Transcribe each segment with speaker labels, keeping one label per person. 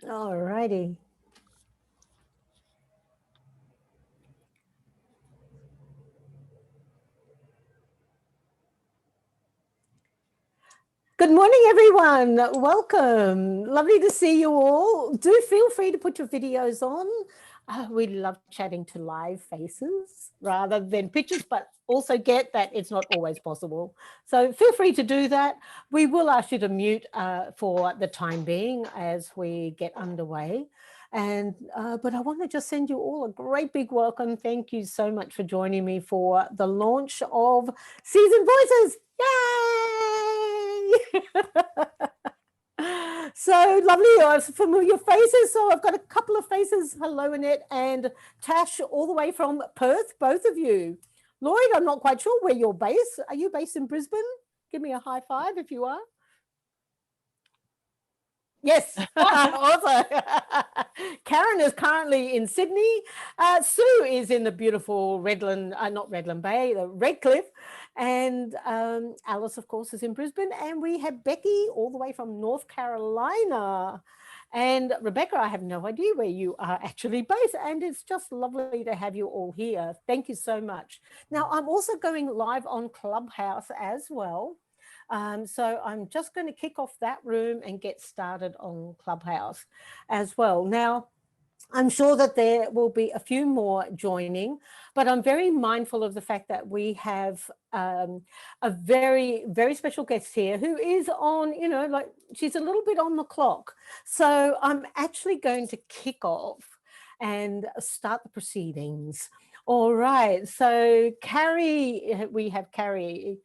Speaker 1: All righty. Good morning, everyone. Welcome. Lovely to see you all. Do feel free to put your videos on. We love chatting to live faces rather than pictures, but also get that it's not always possible. So feel free to do that. We will ask you to mute for the time being as we get underway. And but I want to just send you all a great big welcome. Thank you so much for joining me for the launch of Seasoned Voices. Yay! So lovely, familiar faces. So I've got a couple of faces. Hello, Annette and Tash, all the way from Perth, both of you. Lloyd, I'm not quite sure where you're based. Are you based in Brisbane? Give me a high five if you are. Yes, also. Karen is currently in Sydney. Sue is in the beautiful Redland, not Redland Bay, Redcliffe. And Alice, of course, is in Brisbane. And we have Becky all the way from North Carolina. And Rebecca, I have no idea where you are actually based. And it's just lovely to have you all here. Thank you so much. Now, I'm also going live on Clubhouse as well. So I'm just going to kick off that room and get started on Clubhouse as well. Now, I'm sure that there will be a few more joining, but I'm very mindful of the fact that we have a very, very special guest here who is on, like she's a little bit on the clock. So I'm actually going to kick off and start the proceedings. All right. So Carrie, we have Carrie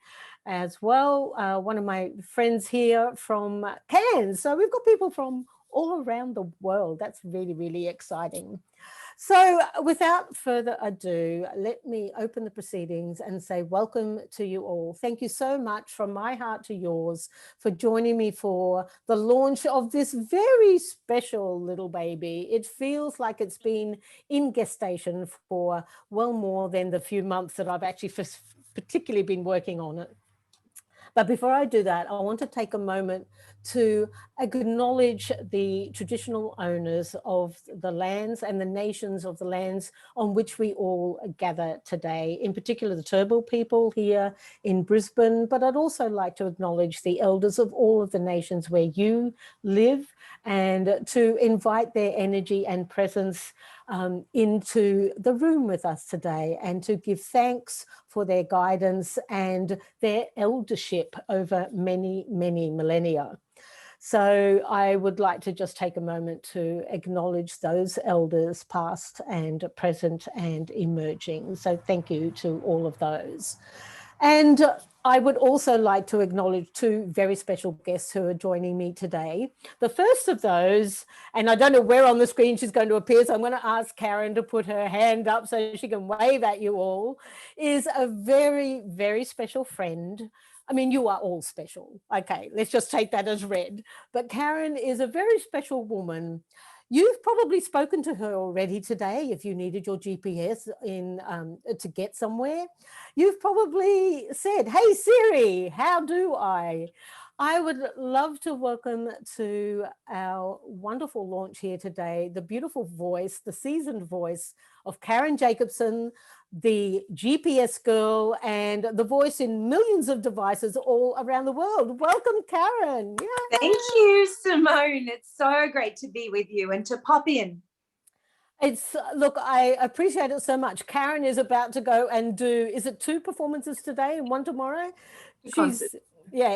Speaker 1: as well, one of my friends here from Cairns. So we've got people from all around the world. That's really, really exciting. So without further ado, let me open the proceedings and say welcome to you all. Thank you so much from my heart to yours for joining me for the launch of this very special little baby. It feels like it's been in gestation for well more than the few months that I've actually particularly been working on it. But before I do that, I want to take a moment to acknowledge the traditional owners of the lands and the nations of the lands on which we all gather today, in particular the Turrbal people here in Brisbane. But I'd also like to acknowledge the elders of all of the nations where you live and to invite their energy and presence into the room with us today and to give thanks for their guidance and their eldership over many, many millennia. So I would like to just take a moment to acknowledge those elders past and present and emerging. So thank you to all of those. And I would also like to acknowledge two very special guests who are joining me today. The first of those, and I don't know where on the screen she's going to appear, so I'm going to ask Karen to put her hand up so she can wave at you all, is a very, very special friend. I mean, you are all special. Okay, let's just take that as read. But Karen is a very special woman. You've probably spoken to her already today if you needed your GPS to get somewhere. You've probably said, hey Siri, how do I? I would love to welcome to our wonderful launch here today, the beautiful voice, the seasoned voice of Karen Jacobson, the GPS girl and the voice in millions of devices all around the world. Welcome, Karen.
Speaker 2: Yeah. Thank you, Simone. It's so great to be with you and to pop in.
Speaker 1: Look, I appreciate it so much. Karen is about to go and do, is it 2 performances today and 1 tomorrow?
Speaker 2: Concerts.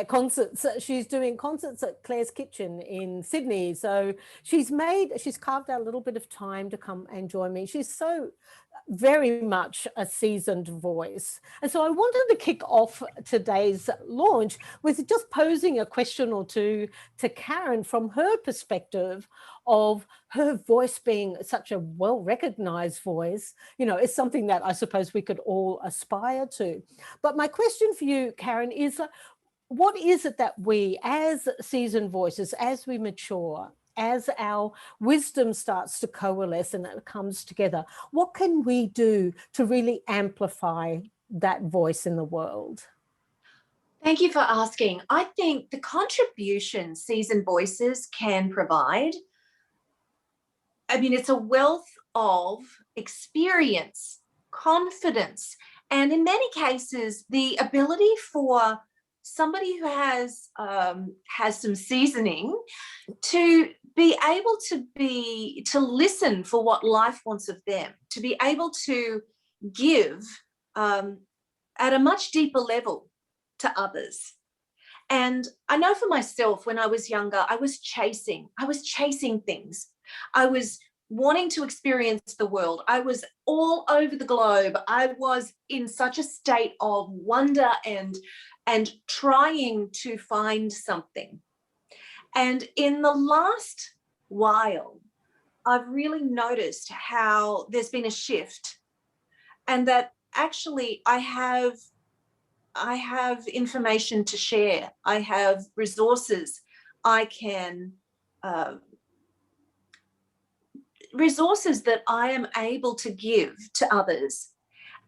Speaker 1: Concerts. She's doing concerts at Claire's Kitchen in Sydney. So she's carved out a little bit of time to come and join me. She's so very much a seasoned voice. And so I wanted to kick off today's launch with just posing a question or two to Karen from her perspective of her voice being such a well-recognized voice, is something that I suppose we could all aspire to. But my question for you, Karen, is what is it that we as seasoned voices, as we mature, as our wisdom starts to coalesce and it comes together, what can we do to really amplify that voice in the world?
Speaker 2: Thank you for asking. I think the contribution seasoned voices can provide I mean, it's a wealth of experience, confidence, and in many cases, the ability for somebody who has some seasoning to be able to listen for what life wants of them, to be able to give at a much deeper level to others. And I know for myself, when I was younger, I was chasing things. I was wanting to experience the world. I was all over the globe. I was in such a state of wonder and trying to find something. And in the last while, I've really noticed how there's been a shift, and that actually I have information to share. I have resources. I can resources that I am able to give to others,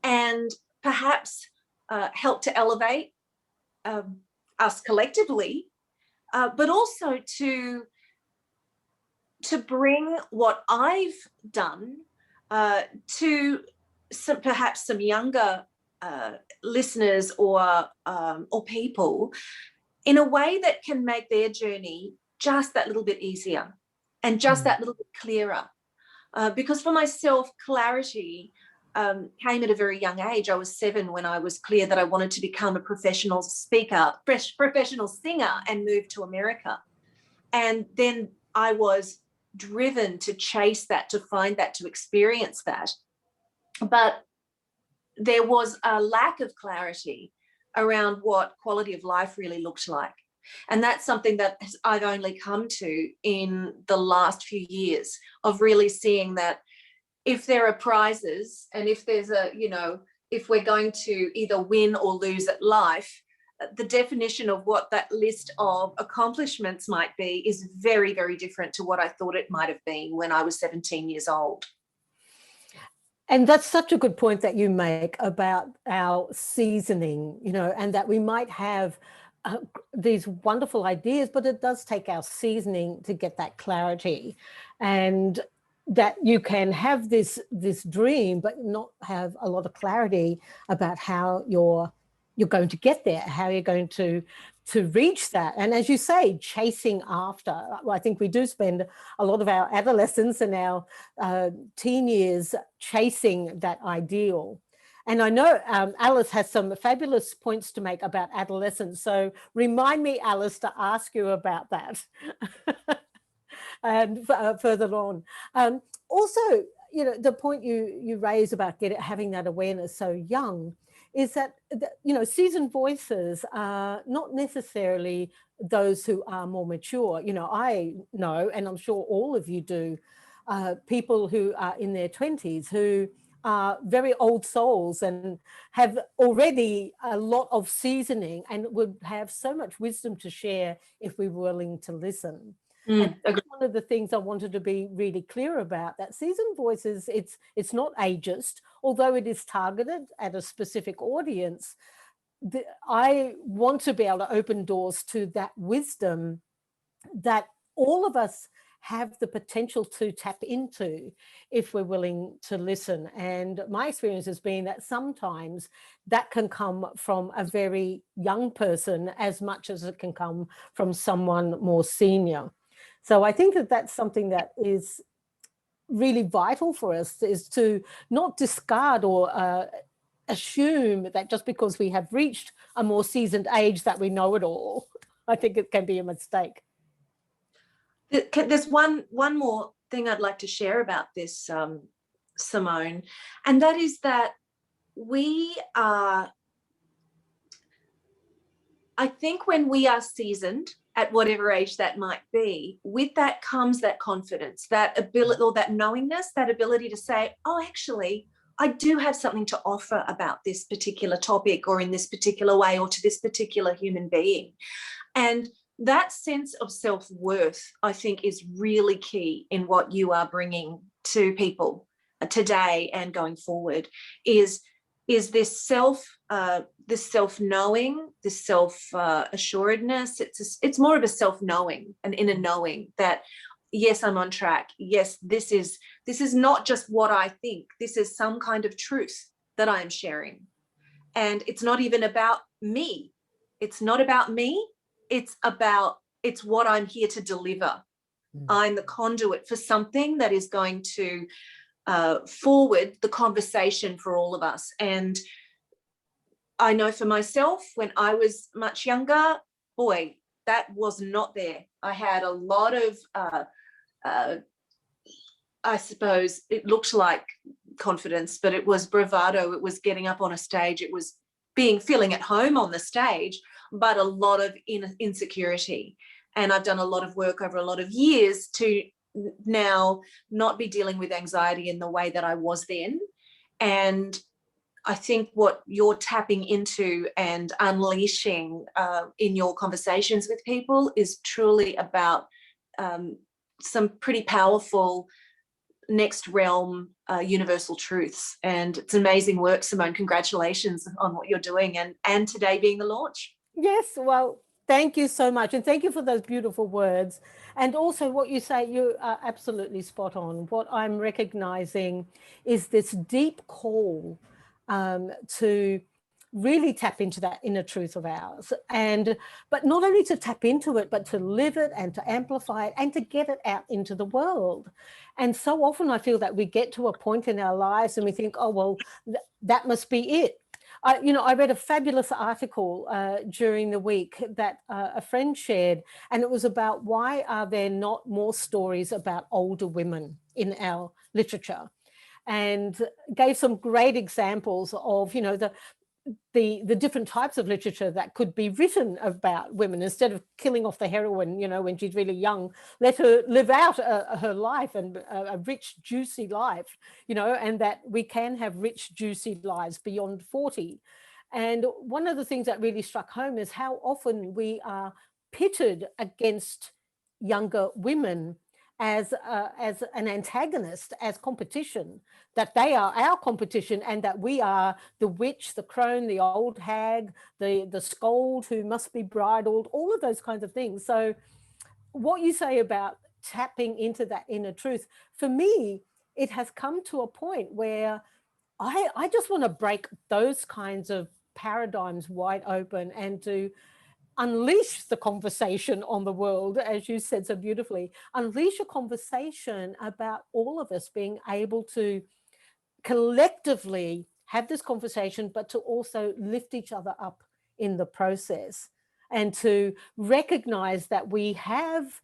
Speaker 2: and perhaps help to elevate us collectively, but also to bring what I've done to perhaps some younger listeners or people, in a way that can make their journey just that little bit easier and just that little bit clearer. Because for myself, clarity came at a very young age. I was 7 when I was clear that I wanted to become a professional speaker, professional singer, and move to America. And then I was driven to chase that, to find that, to experience that. But there was a lack of clarity around what quality of life really looked like. And that's something that I've only come to in the last few years, of really seeing that if there are prizes, and if there's if we're going to either win or lose at life, the definition of what that list of accomplishments might be is very, very different to what I thought it might have been when I was 17 years old.
Speaker 1: And that's such a good point that you make about our seasoning, and that we might have these wonderful ideas, but it does take our seasoning to get that clarity, and that you can have this dream, but not have a lot of clarity about how you're going to get there, how you're going to reach that. And as you say, chasing after. I think we do spend a lot of our adolescence and our teen years chasing that ideal. And I know Alice has some fabulous points to make about adolescence. So remind me, Alice, to ask you about that and further on. Also, the point you raise about having that awareness so young is that, seasoned voices are not necessarily those who are more mature. I know, and I'm sure all of you do, people who are in their 20s who are very old souls and have already a lot of seasoning and would have so much wisdom to share if we were willing to listen. And that's one of the things I wanted to be really clear about, that seasoned voices, it's not ageist, although it is targeted at a specific audience. I want to be able to open doors to that wisdom that all of us have the potential to tap into if we're willing to listen. And my experience has been that sometimes that can come from a very young person as much as it can come from someone more senior. So I think that that's something that is really vital for us, is to not discard or assume that just because we have reached a more seasoned age that we know it all. I think it can be a mistake.
Speaker 2: There's one more thing I'd like to share about this, Simone, and that is that I think when we are seasoned, at whatever age that might be, with that comes that confidence, that ability, or that knowingness, that ability to say, oh, actually, I do have something to offer about this particular topic, or in this particular way, or to this particular human being. And that sense of self-worth, I think, is really key in what you are bringing to people today and going forward, is this self-knowing, this self-assuredness. It's more of a self-knowing, an inner knowing that yes, I'm on track. Yes, this is not just what I think. This is some kind of truth that I'm sharing. And it's not even about me. It's not about me. It's what I'm here to deliver. I'm the conduit for something that is going to forward the conversation for all of us. And I know for myself, when I was much younger, boy, that was not there. I had a lot of, I suppose it looked like confidence, but it was bravado. It was getting up on a stage. It was feeling at home on the stage, but a lot of insecurity. And I've done a lot of work over a lot of years to now not be dealing with anxiety in the way that I was then. And I think what you're tapping into and unleashing in your conversations with people is truly about some pretty powerful next realm universal truths. And it's amazing work, Simone. Congratulations on what you're doing, and today being the launch.
Speaker 1: Yes, well, thank you so much. And thank you for those beautiful words. And also what you say, you are absolutely spot on. What I'm recognizing is this deep call to really tap into that inner truth of ours. But not only to tap into it, but to live it and to amplify it and to get it out into the world. And so often I feel that we get to a point in our lives and we think, oh, well, that must be it. I read a fabulous article during the week that a friend shared, and it was about why are there not more stories about older women in our literature, and gave some great examples of, the different types of literature that could be written about women. Instead of killing off the heroine, when she's really young, let her live out her life, and a rich, juicy life, and that we can have rich, juicy lives beyond 40. And one of the things that really struck home is how often we are pitted against younger women as an antagonist, as competition, that they are our competition, and that we are the witch, the crone, the old hag, the scold who must be bridled, all of those kinds of things. So what you say about tapping into that inner truth, for me, it has come to a point where I just want to break those kinds of paradigms wide open and to unleash the conversation on the world, as you said so beautifully, unleash a conversation about all of us being able to collectively have this conversation, but to also lift each other up in the process, and to recognize that we have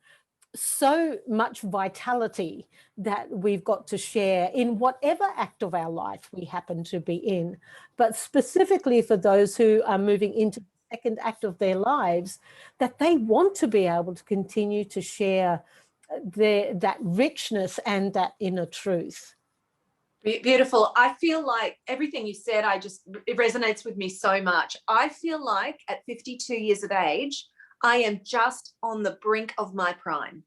Speaker 1: so much vitality that we've got to share in whatever act of our life we happen to be in, but specifically for those who are moving into the second act of their lives, that they want to be able to continue to share that richness and that inner truth.
Speaker 2: Beautiful. I feel like everything you said, it resonates with me so much. I feel like at 52 years of age, I am just on the brink of my prime.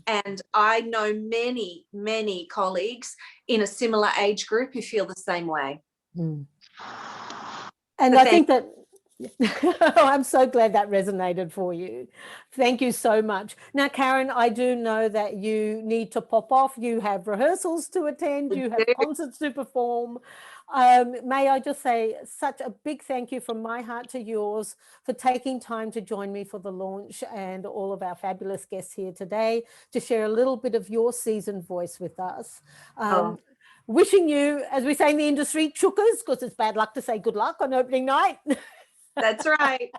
Speaker 2: And I know many, many colleagues in a similar age group who feel the same way.
Speaker 1: And I think that I'm so glad that resonated for you. Thank you so much. Now, Karen, I do know that you need to pop off. You have rehearsals to attend. You have concerts to perform. May I just say such a big thank you from my heart to yours for taking time to join me for the launch, and all of our fabulous guests here today to share a little bit of your seasoned voice with us. Wishing you, as we say in the industry, chukas, because it's bad luck to say good luck on opening night.
Speaker 2: That's right.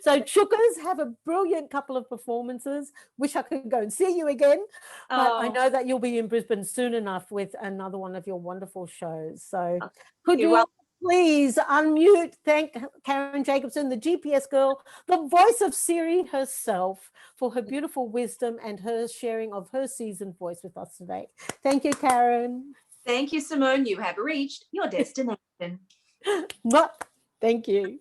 Speaker 1: So chukas, have a brilliant couple of performances. Wish I could go and see you again. But I know that you'll be in Brisbane soon enough with another one of your wonderful shows. So could you please unmute, thank Karen Jacobson, the GPS girl, the voice of Siri herself, for her beautiful wisdom and her sharing of her seasoned voice with us today. Thank you, Karen.
Speaker 2: Thank you, Simone. You have reached your destination.
Speaker 1: Thank you.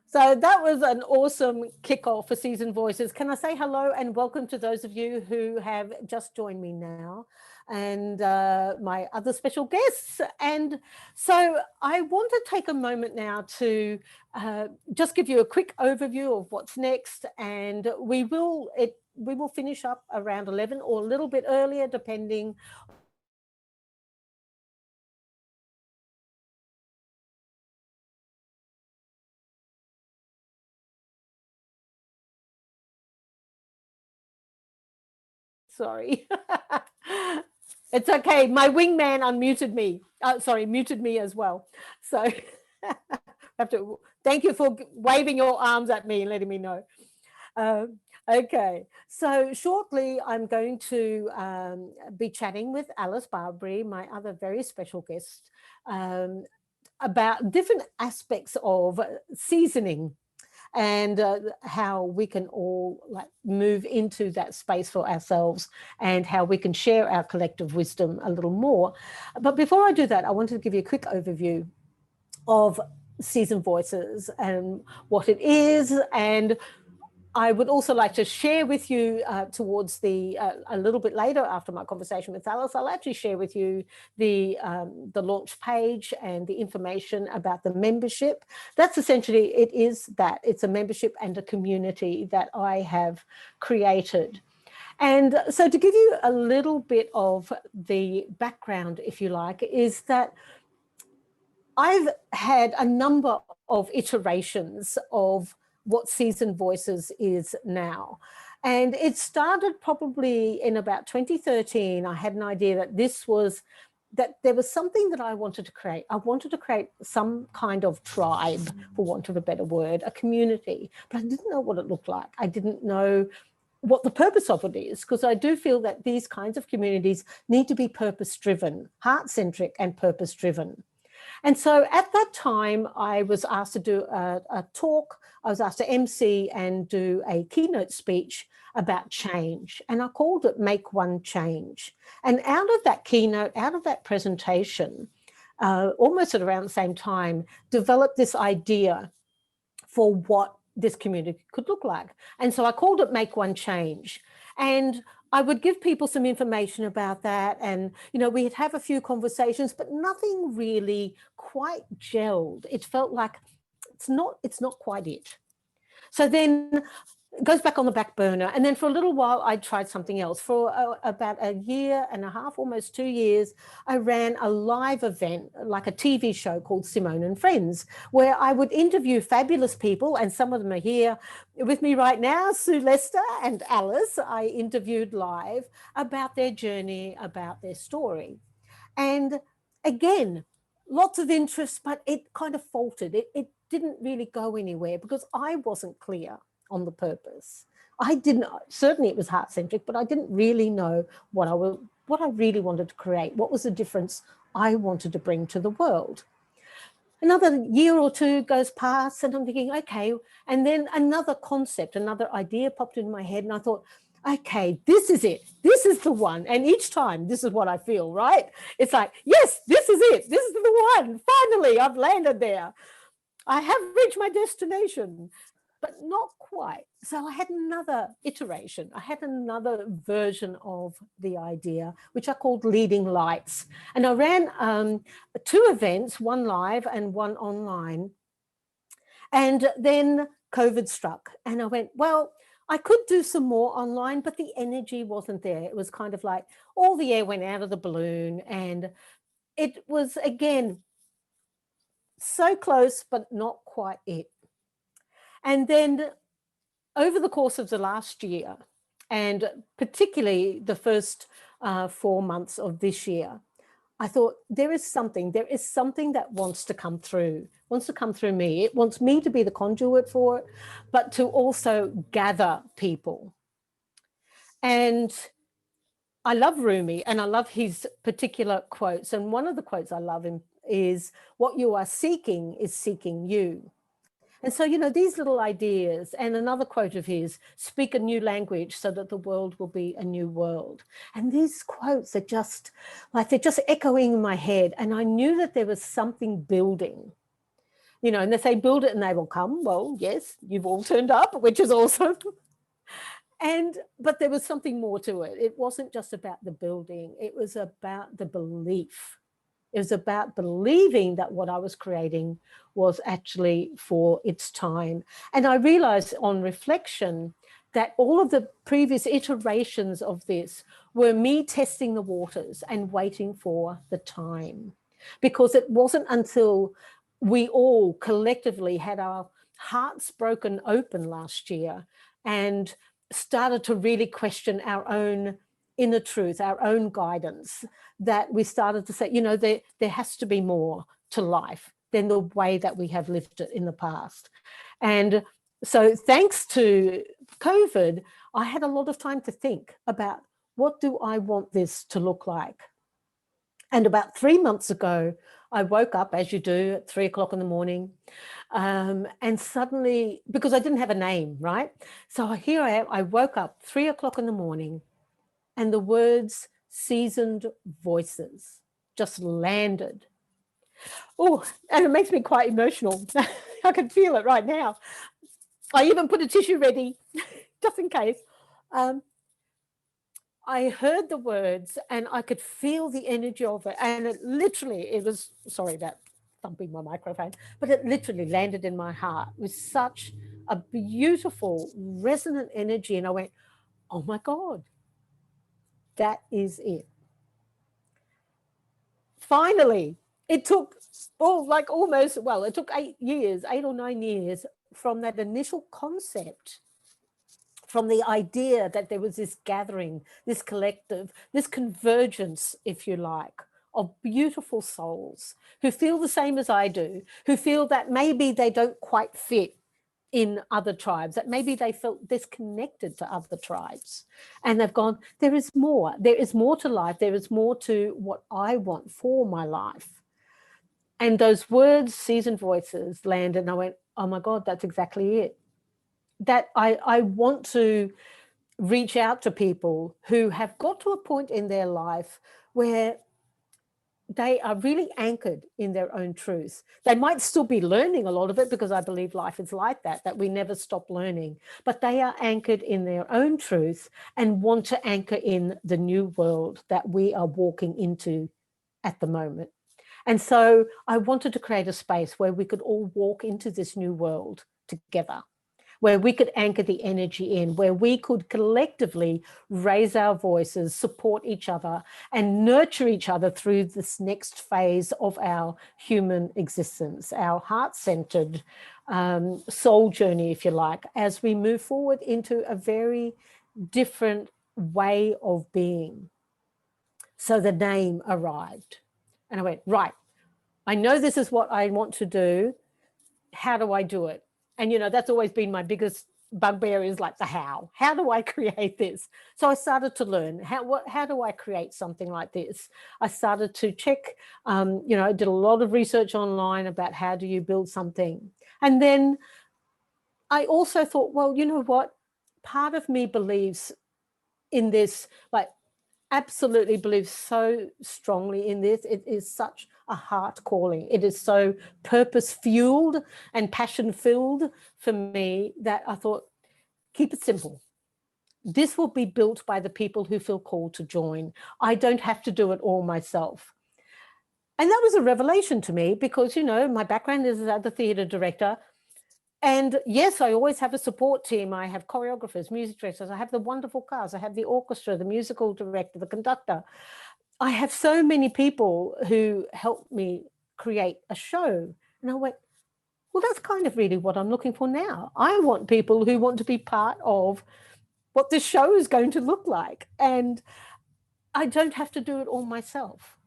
Speaker 1: So that was an awesome kickoff for Seasoned Voices. Can I say hello and welcome to those of you who have just joined me now, and my other special guests. And so I want to take a moment now to just give you a quick overview of what's next. And we will, we will finish up around 11 or a little bit earlier, depending. Sorry. It's okay. My wingman unmuted me. Sorry, muted me as well. So have to thank you for waving your arms at me and letting me know. Okay, so shortly I'm going to be chatting with Alice Barbary, my other very special guest, about different aspects of seasoning and how we can all like move into that space for ourselves and how we can share our collective wisdom a little more. But before I do that, I wanted to give you a quick overview of Seasoned Voices and what it is. And I would also like to share with you towards the a little bit later after my conversation with Alice, I'll actually share with you the launch page and the information about the membership. That's essentially, it is that. It's a membership and a community that I have created. And so to give you a little bit of the background, if you like, is that I've had a number of iterations of what Seasoned Voices is now. And it started probably in about 2013. I had an idea that that there was something that I wanted to create. I wanted to create some kind of tribe, for want of a better word, a community, but I didn't know what it looked like. I didn't know what the purpose of it is, because I do feel that these kinds of communities need to be purpose-driven, heart-centric and purpose-driven. And so at that time, I was asked to do a talk. I was asked to MC and do a keynote speech about change. And I called it Make One Change. And out of that keynote, out of that presentation, almost at around the same time, developed this idea for what this community could look like. And so I called it Make One Change. And I would give people some information about that. And, you know, we'd have a few conversations, but nothing really quite gelled. It felt like it's not quite it. So then it goes back on the back burner. And then for a little while, I tried something else. For about a year and a half, almost 2 years, I ran a live event, like a TV show called Simone and Friends, where I would interview fabulous people, and some of them are here with me right now, Sue Lester and Alice. I interviewed live about their journey, about their story. And again, lots of interest, but it kind of faltered. It didn't really go anywhere because I wasn't clear on the purpose. I didn't, certainly it was heart-centric, but I didn't really know what I really wanted to create. What was the difference I wanted to bring to the world? Another year or two goes past and I'm thinking, okay, and then another concept, another idea popped in my head and I thought, okay, this is it. This is the one. And each time, this is what I feel, right? It's like, yes, this is it. This is the one. Finally, I've landed there. I have reached my destination, but not quite. So I had another iteration. I had another version of the idea, which I called Leading Lights. And I ran 2 events, one live and one online. And then COVID struck. And I went, well, I could do some more online, but the energy wasn't there. It was kind of like all the air went out of the balloon. And it was, again, so close, but not quite it. And then over the course of the last year, and particularly the first 4 months of this year, I thought there is something that wants to come through me. It wants me to be the conduit for it, but to also gather people. And I love Rumi and I love his particular quotes. And one of the quotes I love him is, what you are seeking is seeking you. And so, you know, these little ideas, and another quote of his, speak a new language so that the world will be a new world. And these quotes are just like, they're just echoing in my head. And I knew that there was something building, you know, and they say, build it and they will come. Well, yes, you've all turned up, which is awesome. But there was something more to it. It wasn't just about the building. It was about the belief. It was about believing that what I was creating was actually for its time. And I realized on reflection that all of the previous iterations of this were me testing the waters and waiting for the time. Because it wasn't until we all collectively had our hearts broken open last year and started to really question our own inner truth, our own guidance, that we started to say, you know, there has to be more to life than the way that we have lived it in the past. And so thanks to COVID, I had a lot of time to think about, what do I want this to look like? And about 3 months ago, I woke up, as you do, at 3 o'clock in the morning. And suddenly, because I didn't have a name, right? So here I am, I woke up 3 o'clock in the morning, and the words seasoned voices just landed. Oh, and it makes me quite emotional. I can feel it right now. I even put a tissue ready, just in case. I heard the words and I could feel the energy of it. And it was, sorry about thumping my microphone, but it literally landed in my heart with such a beautiful, resonant energy. And I went, oh my God, that is it. Finally, it took, it took 8 or 9 years from that initial concept, from the idea that there was this gathering, this collective, this convergence, if you like, of beautiful souls who feel the same as I do, who feel that maybe they don't quite fit in other tribes, that maybe they felt disconnected to other tribes. And they've gone, there is more to life, there is more to what I want for my life. And those words, seasoned voices, landed, and I went, oh my God, that's exactly it. That I want to reach out to people who have got to a point in their life where they are really anchored in their own truth. They might still be learning a lot of it, because I believe life is like that we never stop learning, but they are anchored in their own truth and want to anchor in the new world that we are walking into at the moment. And so I wanted to create a space where we could all walk into this new world together, where we could anchor the energy in, where we could collectively raise our voices, support each other, and nurture each other through this next phase of our human existence, our heart-centered soul journey, if you like, as we move forward into a very different way of being. So the name arrived. And I went, right, I know this is what I want to do. How do I do it? And, you know, that's always been my biggest bugbear, is like the how. How do I create this? So I started to learn, how do I create something like this? I started to check, I did a lot of research online about how do you build something. And then I also thought, well, you know what? Part of me believes in this, like, absolutely believes so strongly in this. It is such a heart calling. It is so purpose fueled and passion filled for me that I thought, keep it simple. This will be built by the people who feel called to join. I don't have to do it all myself. And that was a revelation to me, because, you know, my background is as a theatre director. And yes, I always have a support team. I have choreographers, music directors. I have the wonderful cast. I have the orchestra, the musical director, the conductor. I have so many people who help me create a show. And I went, well, that's kind of really what I'm looking for now. I want people who want to be part of what this show is going to look like. And I don't have to do it all myself.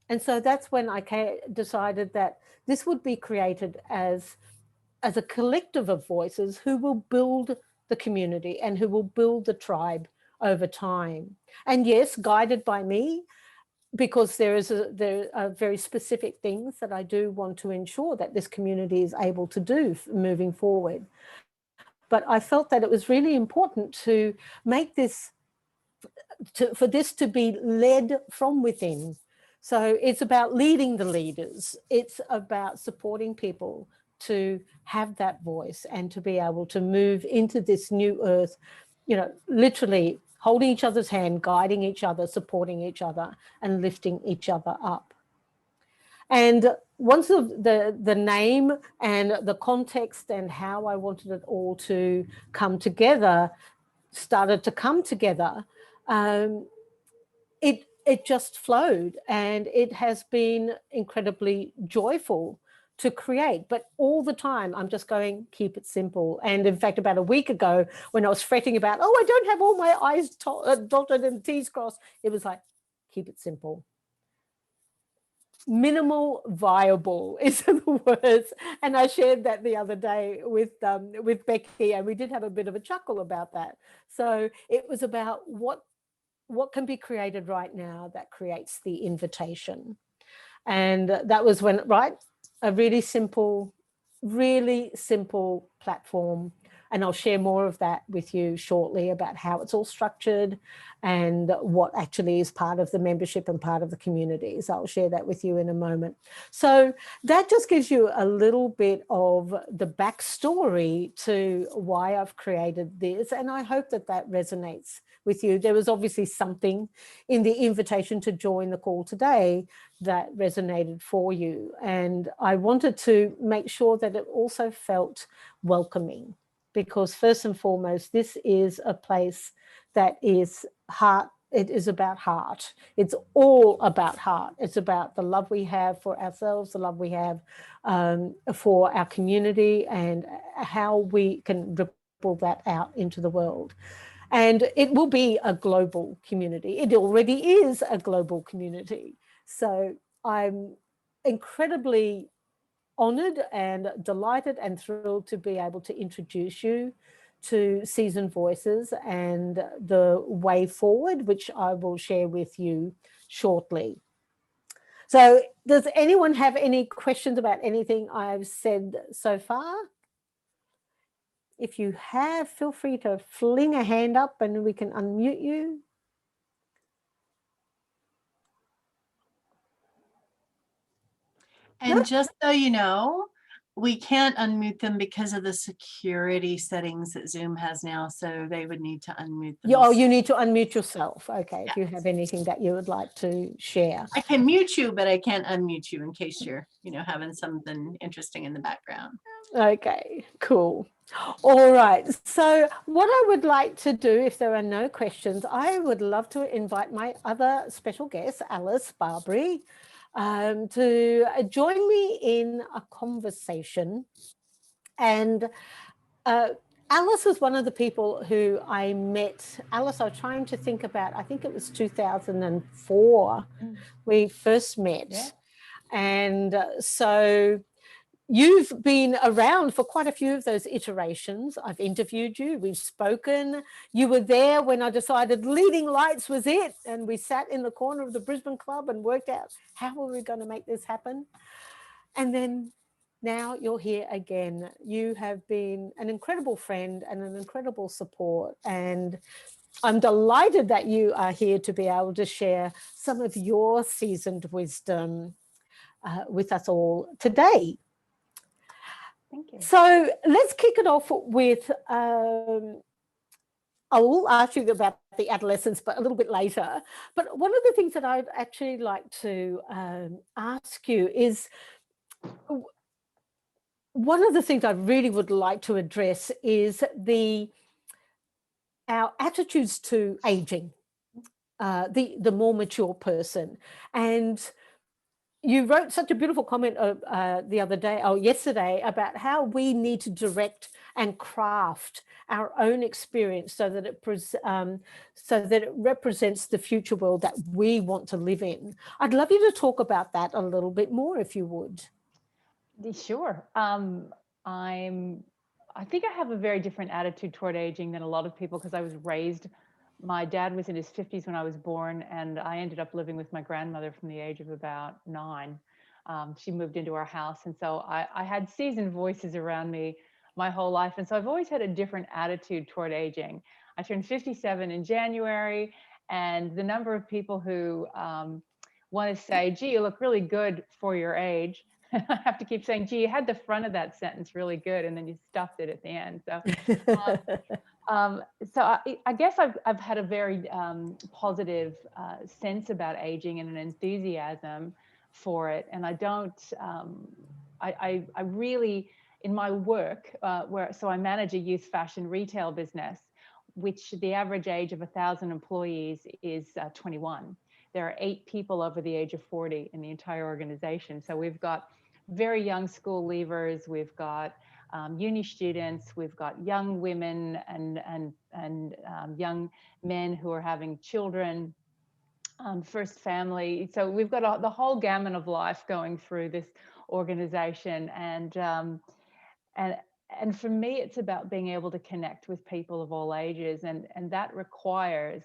Speaker 1: And so that's when I decided that this would be created as a collective of voices who will build the community and who will build the tribe over time. And yes, guided by me, because there are very specific things that I do want to ensure that this community is able to do moving forward. But I felt that it was really important to make this, for this to be led from within. So it's about leading the leaders. It's about supporting people to have that voice and to be able to move into this new earth, you know, literally holding each other's hand, guiding each other, supporting each other, and lifting each other up. And once the name and the context and how I wanted it all to come together started to come together, it just flowed, and it has been incredibly joyful to create. But all the time I'm just going, keep it simple. And in fact, about a week ago, when I was fretting about, oh, I don't have all my I's dotted and T's crossed, it was like, keep it simple. Minimal viable is the words. And I shared that the other day with Becky, and we did have a bit of a chuckle about that. So it was about what can be created right now that creates the invitation. And that was when, right, a really simple platform. And I'll share more of that with you shortly about how it's all structured and what actually is part of the membership and part of the community. So I'll share that with you in a moment. So that just gives you a little bit of the backstory to why I've created this. And I hope that that resonates with you. There was obviously something in the invitation to join the call today that resonated for you. And I wanted to make sure that it also felt welcoming, because first and foremost, this is a place that is heart. It is about heart. It's all about heart. It's about the love we have for ourselves, the love we have for our community, and how we can ripple that out into the world. And it will be a global community. It already is a global community. So I'm incredibly honored and delighted and thrilled to be able to introduce you to Seasoned Voices and the way forward, which I will share with you shortly. So does anyone have any questions about anything I've said so far? If you have, feel free to fling a hand up and we can unmute you.
Speaker 3: And
Speaker 1: No?
Speaker 3: just so you know, we can't unmute them because of the security settings that Zoom has now. So they would need to unmute them.
Speaker 1: Oh, you need to unmute yourself. Okay.
Speaker 3: Yes.
Speaker 1: If you have anything that you would like to share.
Speaker 3: I can mute you, but I can't unmute you in case you're, having something interesting in the background.
Speaker 1: Okay, cool. All right. So what I would like to do, if there are no questions, I would love to invite my other special guest, Alice Barbary, to join me in a conversation. And Alice was one of the people who I met. Alice, I was trying to think about, I think it was 2004 we first met.
Speaker 4: Yeah.
Speaker 1: And so you've been around for quite a few of those iterations. I've interviewed you, we've spoken. You were there when I decided Leading Lights was it. And we sat in the corner of the Brisbane Club and worked out how were we going to make this happen. And then now you're here again. You have been an incredible friend and an incredible support. And I'm delighted that you are here to be able to share some of your seasoned wisdom with us all today.
Speaker 4: Thank you.
Speaker 1: So let's kick it off with, I will ask you about the adolescence, but a little bit later. But one of the things that I'd actually like to ask you is, one of the things I really would like to address is our attitudes to aging, the more mature person. And you wrote such a beautiful comment the other day, yesterday, about how we need to direct and craft our own experience so that it represents the future world that we want to live in. I'd love you to talk about that a little bit more, if you would.
Speaker 4: Sure. I think I have a very different attitude toward aging than a lot of people, because I was raised, my dad was in his 50s when I was born, and I ended up living with my grandmother from the age of about 9. She moved into our house. And so I had seasoned voices around me my whole life. And so I've always had a different attitude toward aging. I turned 57 in January, and the number of people who want to say, gee, you look really good for your age. I have to keep saying, gee, you had the front of that sentence really good, and then you stuffed it at the end. So, I guess I've had a very positive sense about aging and an enthusiasm for it. And I don't, I really, in my work, so I manage a youth fashion retail business. which the average age of 1,000 employees is 21. There are 8 people over the age of 40 in the entire organization. So we've got very young school leavers, we've got uni students, we've got young women and young men who are having children, first family. So we've got the whole gamut of life going through this organization, and for me, it's about being able to connect with people of all ages, and that requires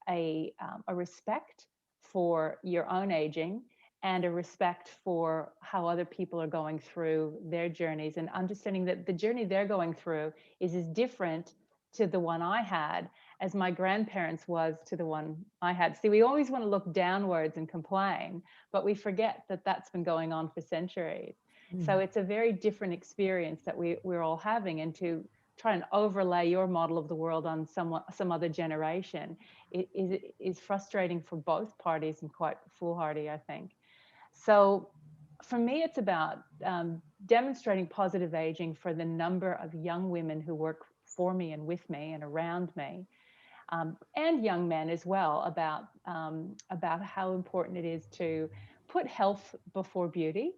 Speaker 4: a respect for your own aging and a respect for how other people are going through their journeys, and understanding that the journey they're going through is as different to the one I had as my grandparents was to the one I had. See, we always want to look downwards and complain, but we forget that that's been going on for centuries. So it's a very different experience that we're all having, and to try and overlay your model of the world on some other generation is frustrating for both parties and quite foolhardy, I think. So for me, it's about demonstrating positive aging for the number of young women who work for me and with me and around me, and young men as well, about how important it is to put health before beauty.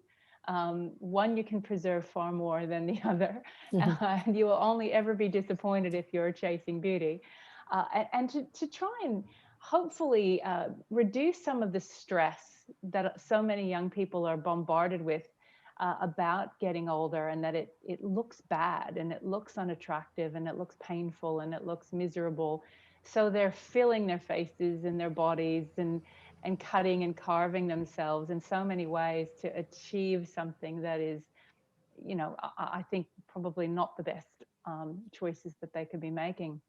Speaker 4: One you can preserve far more than the other, and you will only ever be disappointed if you're chasing beauty, and to try and hopefully reduce some of the stress that so many young people are bombarded with about getting older, and that it looks bad and it looks unattractive and it looks painful and it looks miserable. So they're filling their faces and their bodies and cutting and carving themselves in so many ways to achieve something that is, you know, I think probably not the best choices that they could be making.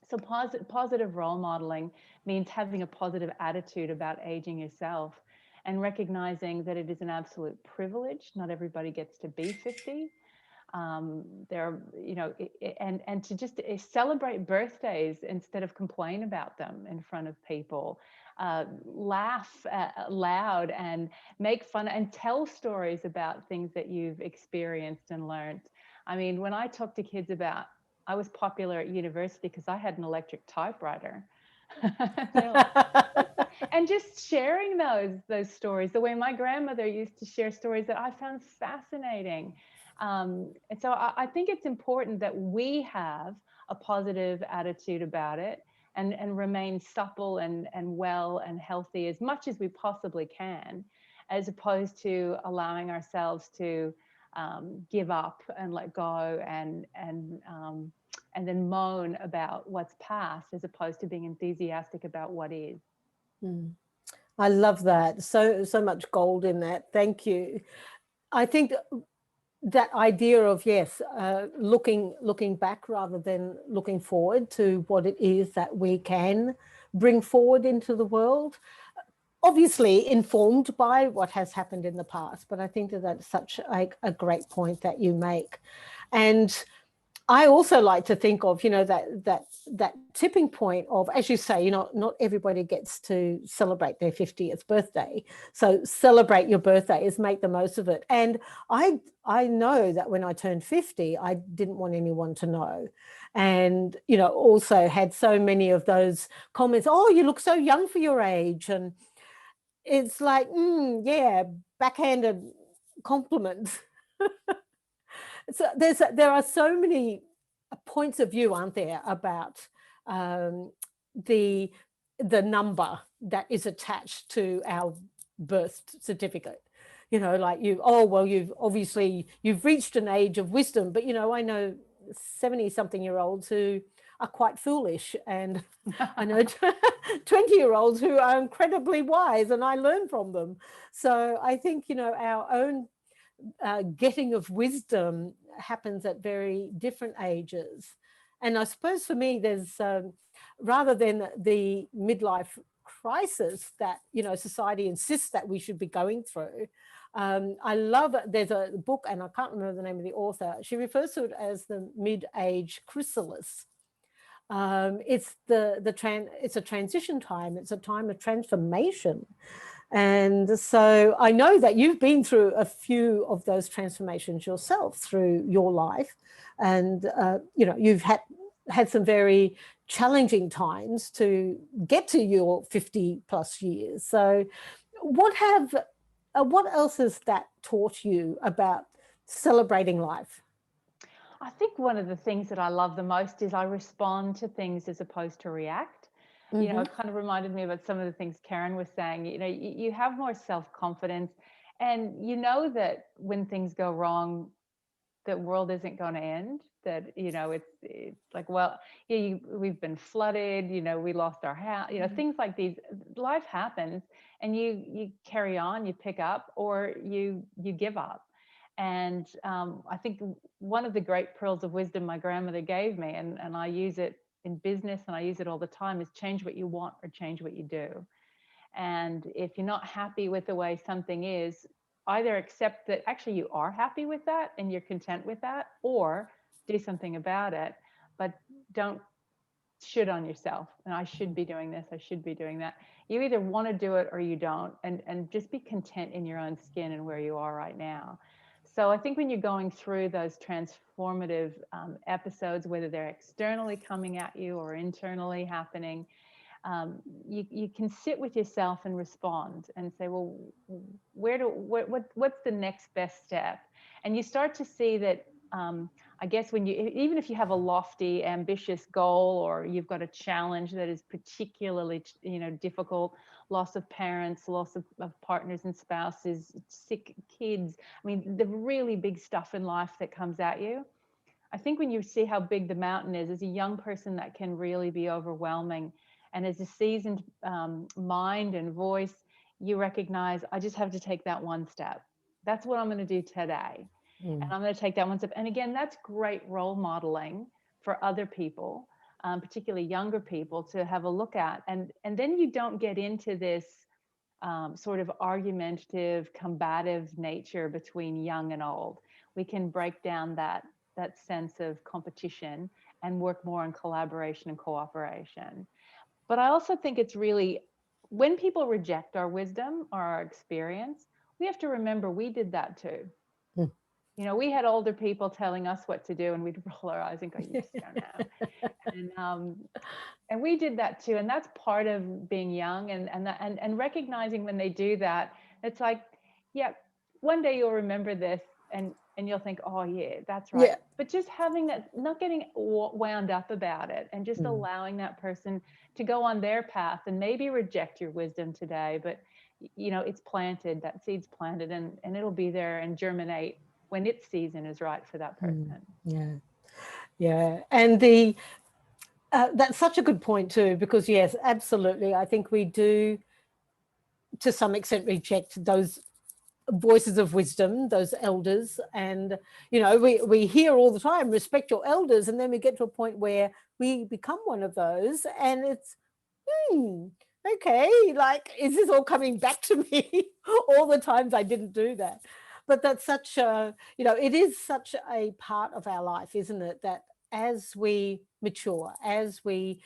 Speaker 4: So positive role modeling means having a positive attitude about aging yourself, and recognizing that it is an absolute privilege. Not everybody gets to be 50. There, you know, and to just celebrate birthdays instead of complain about them in front of people. Laugh loud and make fun and tell stories about things that you've experienced and learned. I mean, when I talk to kids about, I was popular at university because I had an electric typewriter. And just sharing those stories, the way my grandmother used to share stories that I found fascinating. And so I think it's important that we have a positive attitude about it, and remain supple and well and healthy as much as we possibly can, as opposed to allowing ourselves to give up and let go and then moan about what's past, as opposed to being enthusiastic about what is.
Speaker 1: I love that. So much gold in that. Thank you. I think that idea of, yes, looking back rather than looking forward to what it is that we can bring forward into the world, obviously informed by what has happened in the past. But I think that that's such a great point that you make. And I also like to think of, you know, that tipping point of, as you say, you know, not everybody gets to celebrate their 50th birthday. So celebrate your birthdays, make the most of it. And I know that when I turned 50, I didn't want anyone to know. And, you know, also had so many of those comments, oh, you look so young for your age. And it's like, yeah, backhanded compliments. So there are so many points of view, aren't there, about the number that is attached to our birth certificate. You know, like you've reached an age of wisdom, but, you know, I know 70-something-year-olds who are quite foolish, and I know 20-year-olds who are incredibly wise, and I learn from them. So I think, you know, our own getting of wisdom happens at very different ages. And I suppose for me, there's rather than the midlife crisis that, you know, society insists that we should be going through, I love it. There's a book, and I can't remember the name of the author. She refers to it as the mid-age chrysalis. It's it's a transition time. It's a time of transformation. And so I know that you've been through a few of those transformations yourself through your life, and you know, you've had some very challenging times to get to your 50 plus years. So what else has that taught you about celebrating life?
Speaker 4: I think one of the things that I love the most is I respond to things as opposed to react. You know, it kind of reminded me about some of the things Karen was saying. You know, you have more self-confidence, and you know that when things go wrong, the world isn't going to end. That, you know, it's like, well, yeah, we've been flooded, you know, we lost our house, you know, things like these. Life happens, and you carry on, you pick up, or you give up. And I think one of the great pearls of wisdom my grandmother gave me, and I use it in business and I use it all the time, is change what you want or change what you do. And if you're not happy with the way something is, either accept that actually you are happy with that and you're content with that, or do something about it. But don't should on yourself. And I should be doing this, I should be doing that. You either want to do it or you don't. And just be content in your own skin and where you are right now. So I think when you're going through those transformative episodes, whether they're externally coming at you or internally happening, you can sit with yourself and respond and say, well, what's the next best step? And you start to see that, I guess even if you have a lofty, ambitious goal, or you've got a challenge that is particularly, you know, difficult, loss of parents, loss of partners and spouses, sick kids, I mean, the really big stuff in life that comes at you. I think when you see how big the mountain is, as a young person, that can really be overwhelming. And as a seasoned mind and voice, you recognize, I just have to take that one step. That's what I'm going to do today. And I'm going to take that one step. And again, that's great role modeling for other people, particularly younger people, to have a look at. And then you don't get into this sort of argumentative, combative nature between young and old. We can break down that sense of competition and work more on collaboration and cooperation. But I also think it's really, when people reject our wisdom or our experience, we have to remember we did that too. You know, we had older people telling us what to do, and we'd roll our eyes and go, "You just don't know." And we did that too, and that's part of being young, and recognizing when they do that, it's like, yeah, one day you'll remember this, and you'll think, oh yeah, that's right. Yeah. But just having that, not getting wound up about it, and just allowing that person to go on their path, and maybe reject your wisdom today, but you know, it's planted, that seed's planted, and it'll be there and germinate when its season is right for that person.
Speaker 1: Yeah. And that's such a good point too, because yes, absolutely. I think we do, to some extent, reject those voices of wisdom, those elders. And, you know, we hear all the time, respect your elders. And then we get to a point where we become one of those, and it's, okay, like, is this all coming back to me? All the times I didn't do that. But that's such a, you know, it is such a part of our life, isn't it? That as we mature, as we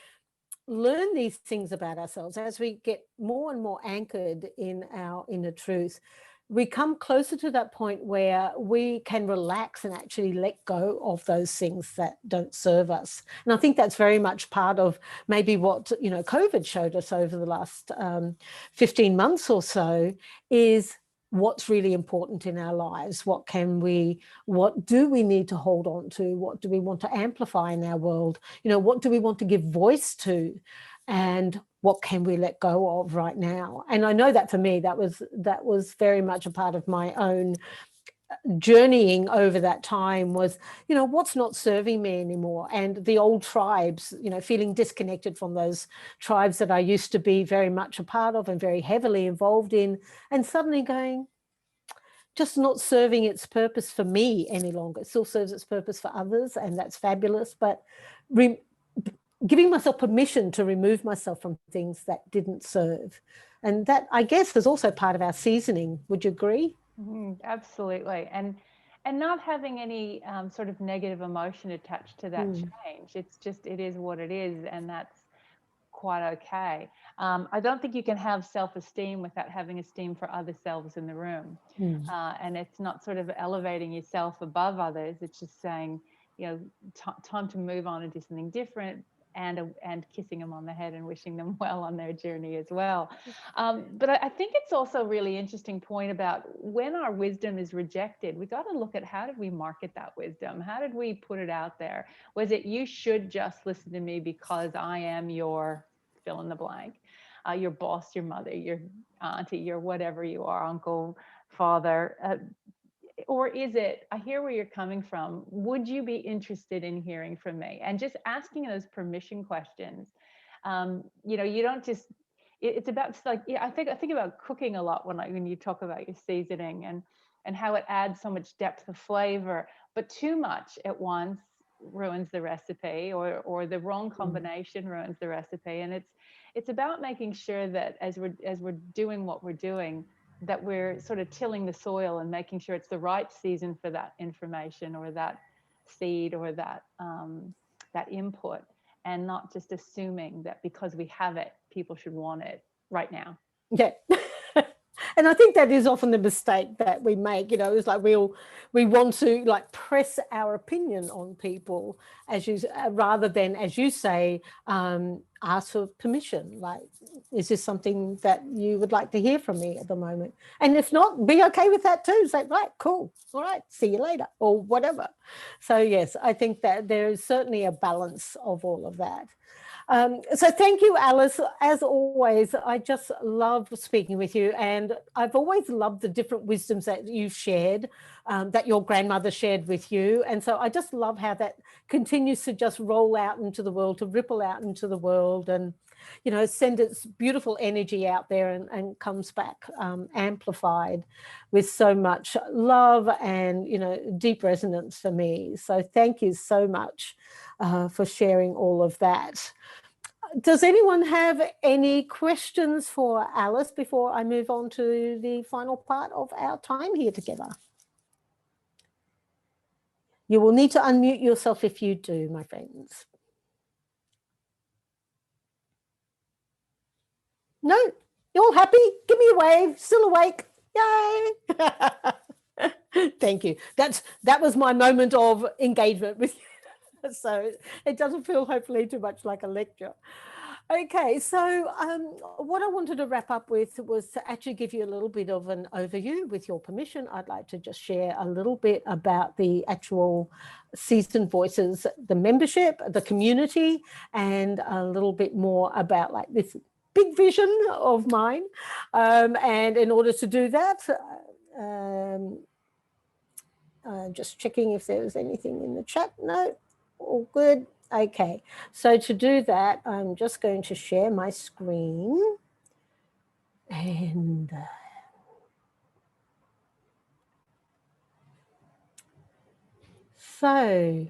Speaker 1: learn these things about ourselves, as we get more and more anchored in our inner truth, we come closer to that point where we can relax and actually let go of those things that don't serve us. And I think that's very much part of maybe what, you know, COVID showed us over the last 15 months or so, is what's really important in our lives. What do we need to hold on to? What do we want to amplify in our world? You know, what do we want to give voice to? And what can we let go of right now? And I know that for me, that was very much a part of my own journeying over that time, was, you know, what's not serving me anymore? And the old tribes, you know, feeling disconnected from those tribes that I used to be very much a part of and very heavily involved in, and suddenly going, just not serving its purpose for me any longer. It still serves its purpose for others, and that's fabulous, but giving myself permission to remove myself from things that didn't serve. And that, I guess, is also part of our seasoning. Would you agree?
Speaker 4: Absolutely. And not having any sort of negative emotion attached to that change. It's just, it is what it is, and that's quite okay. I don't think you can have self-esteem without having esteem for other selves in the room. And it's not sort of elevating yourself above others. It's just saying, you know, time to move on and do something different. and kissing them on the head and wishing them well on their journey as well. But I think it's also a really interesting point about when our wisdom is rejected, we got to look at how did we market that wisdom? How did we put it out there? Was it, you should just listen to me because I am your fill in the blank, your boss, your mother, your auntie, your whatever you are, uncle, father, or is it, I hear where you're coming from. Would you be interested in hearing from me? And just asking those permission questions. You know, you don't just, it's about like, yeah, I think about cooking a lot when you talk about your seasoning and how it adds so much depth of flavor, but too much at once ruins the recipe, or the wrong combination ruins the recipe. And it's about making sure that as we're doing what we're doing, that we're sort of tilling the soil and making sure it's the right season for that information or that seed or that that input, and not just assuming that because we have it, people should want it right now.
Speaker 1: Yeah. And I think that is often the mistake that we make. You know, it's like we want to like press our opinion on people, as you rather than, as you say, ask for permission. Like, is this something that you would like to hear from me at the moment? And if not, be okay with that too. Say, right, cool, all right, see you later, or whatever. So yes, I think that there is certainly a balance of all of that. So thank you, Alice. As always, I just love speaking with you, and I've always loved the different wisdoms that you've shared, that your grandmother shared with you. And so I just love how that continues to just roll out into the world, to ripple out into the world, and, you know, send its beautiful energy out there and comes back amplified with so much love and, you know, deep resonance for me. So thank you so much for sharing all of that. Does anyone have any questions for Alice before I move on to the final part of our time here together? You will need to unmute yourself if you do, my friends. No, you're all happy? Give me a wave. Still awake? Yay! Thank you. That was my moment of engagement with you. So it doesn't feel hopefully too much like a lecture. Okay, so what I wanted to wrap up with was to actually give you a little bit of an overview. With your permission, I'd like to just share a little bit about the actual Seasoned Voices, the membership, the community, and a little bit more about like this big vision of mine. And in order to do that, just checking if there was anything in the chat. No, all good. Okay, so to do that, I'm just going to share my screen. And so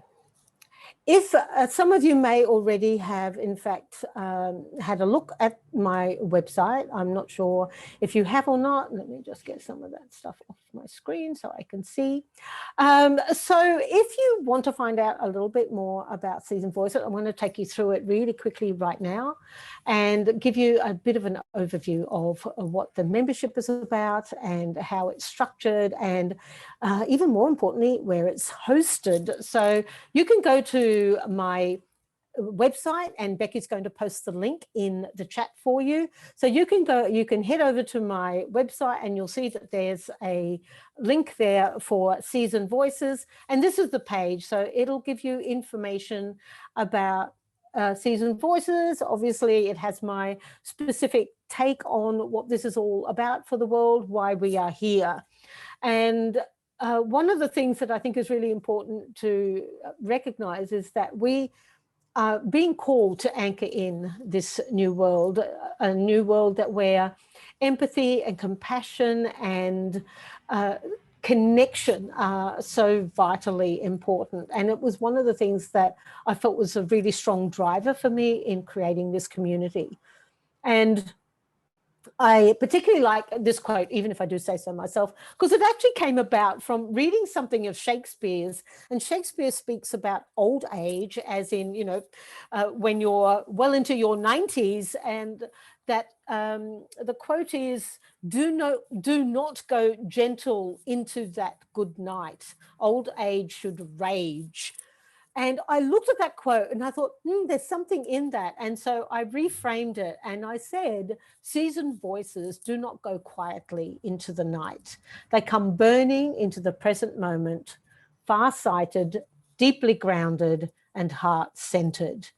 Speaker 1: if some of you may already have, in fact, had a look at my website, I'm not sure if you have or not. Let me just get some of that stuff off my screen so I can see. So if you want to find out a little bit more about Seasoned Voices, I want to take you through it really quickly right now and give you a bit of an overview of what the membership is about and how it's structured, and even more importantly, where it's hosted. So you can go to my website, and Becky's going to post the link in the chat for you. So you can head over to my website and you'll see that there's a link there for Seasoned Voices. And this is the page. So it'll give you information about Seasoned Voices. Obviously, it has my specific take on what this is all about for the world, why we are here. And one of the things that I think is really important to recognize is that we are being called to anchor in this new world, a new world that where empathy and compassion and connection are so vitally important. And it was one of the things that I felt was a really strong driver for me in creating this community. And I particularly like this quote, even if I do say so myself, because it actually came about from reading something of Shakespeare's. And Shakespeare speaks about old age, as in, you know, when you're well into your 90s, and that the quote is, do not go gentle into that good night. Old age should rage. And I looked at that quote and I thought, there's something in that. And so I reframed it and I said, seasoned voices do not go quietly into the night. They come burning into the present moment, far-sighted, deeply grounded, and heart-centered.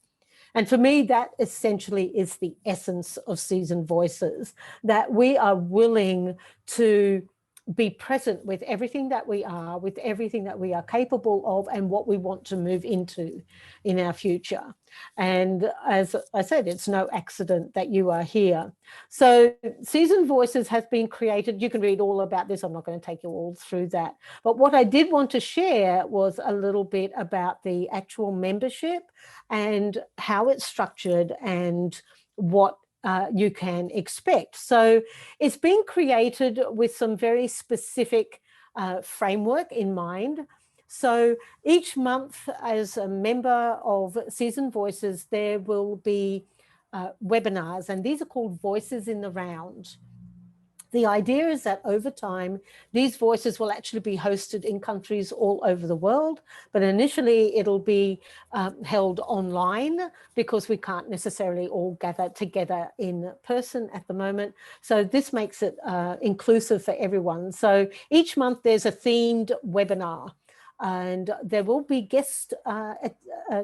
Speaker 1: And for me, that essentially is the essence of seasoned voices, that we are willing to be present with everything that we are, with everything that we are capable of, and what we want to move into in our future. And as I said, it's no accident that you are here. So Seasoned Voices has been created. You can read all about this. I'm not going to take you all through that. But what I did want to share was a little bit about the actual membership and how it's structured and what you can expect. So it's been created with some very specific framework in mind. So each month, as a member of Seasoned Voices, there will be webinars, and these are called Voices in the Round. The idea is that over time, these voices will actually be hosted in countries all over the world, but initially it'll be held online because we can't necessarily all gather together in person at the moment. So this makes it inclusive for everyone. So each month there's a themed webinar. And there will be guest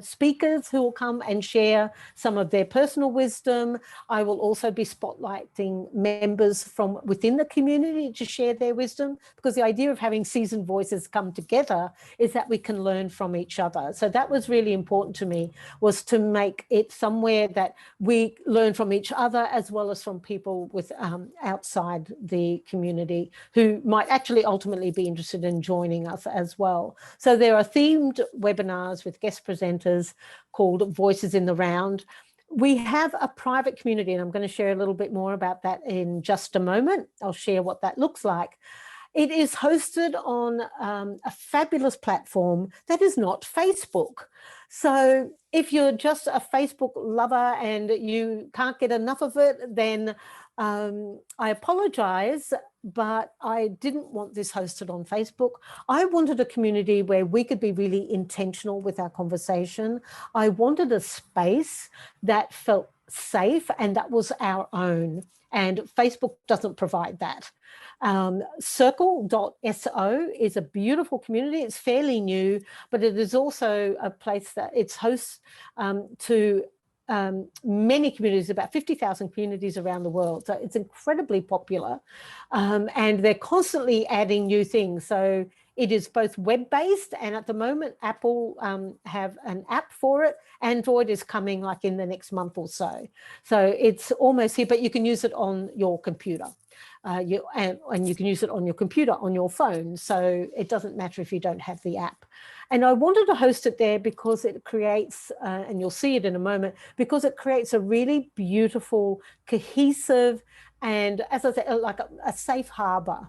Speaker 1: speakers who will come and share some of their personal wisdom. I will also be spotlighting members from within the community to share their wisdom, because the idea of having seasoned voices come together is that we can learn from each other. So that was really important to me, was to make it somewhere that we learn from each other as well as from people with outside the community who might actually ultimately be interested in joining us as well. So there are themed webinars with guest presenters called Voices in the Round. We have a private community, and I'm going to share a little bit more about that in just a moment. I'll share what that looks like. It is hosted on a fabulous platform that is not Facebook. So if you're just a Facebook lover and you can't get enough of it, then I apologize, but I didn't want this hosted on Facebook. I wanted a community where we could be really intentional with our conversation. I wanted a space that felt safe and that was our own. And Facebook doesn't provide that. Circle.so is a beautiful community. It's fairly new, but it is also a place that it's hosts to many communities, about 50,000 communities around the world. So it's incredibly popular, and they're constantly adding new things. So it is both web-based, and at the moment, Apple have an app for it. Android is coming like in the next month or so. So it's almost here, but you can use it on your computer. And you can use it on your computer, on your phone. So it doesn't matter if you don't have the app. And I wanted to host it there because it creates, and you'll see it in a moment, because it creates a really beautiful, cohesive, and as I said, like a safe harbor.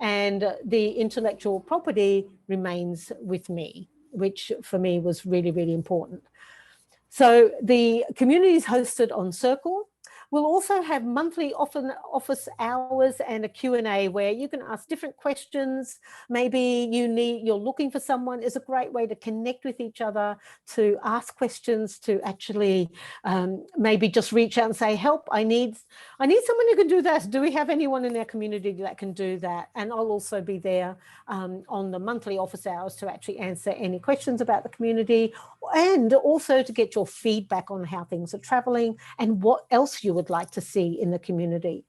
Speaker 1: And the intellectual property remains with me, which for me was really, really important. So the community is hosted on Circle. We'll also have monthly office hours and a Q&A where you can ask different questions. Maybe you're looking for someone. It's a great way to connect with each other, to ask questions, to actually maybe just reach out and say, help, I need someone who can do that. Do we have anyone in our community that can do that? And I'll also be there on the monthly office hours to actually answer any questions about the community, and also to get your feedback on how things are traveling and what else you would like to see in the community.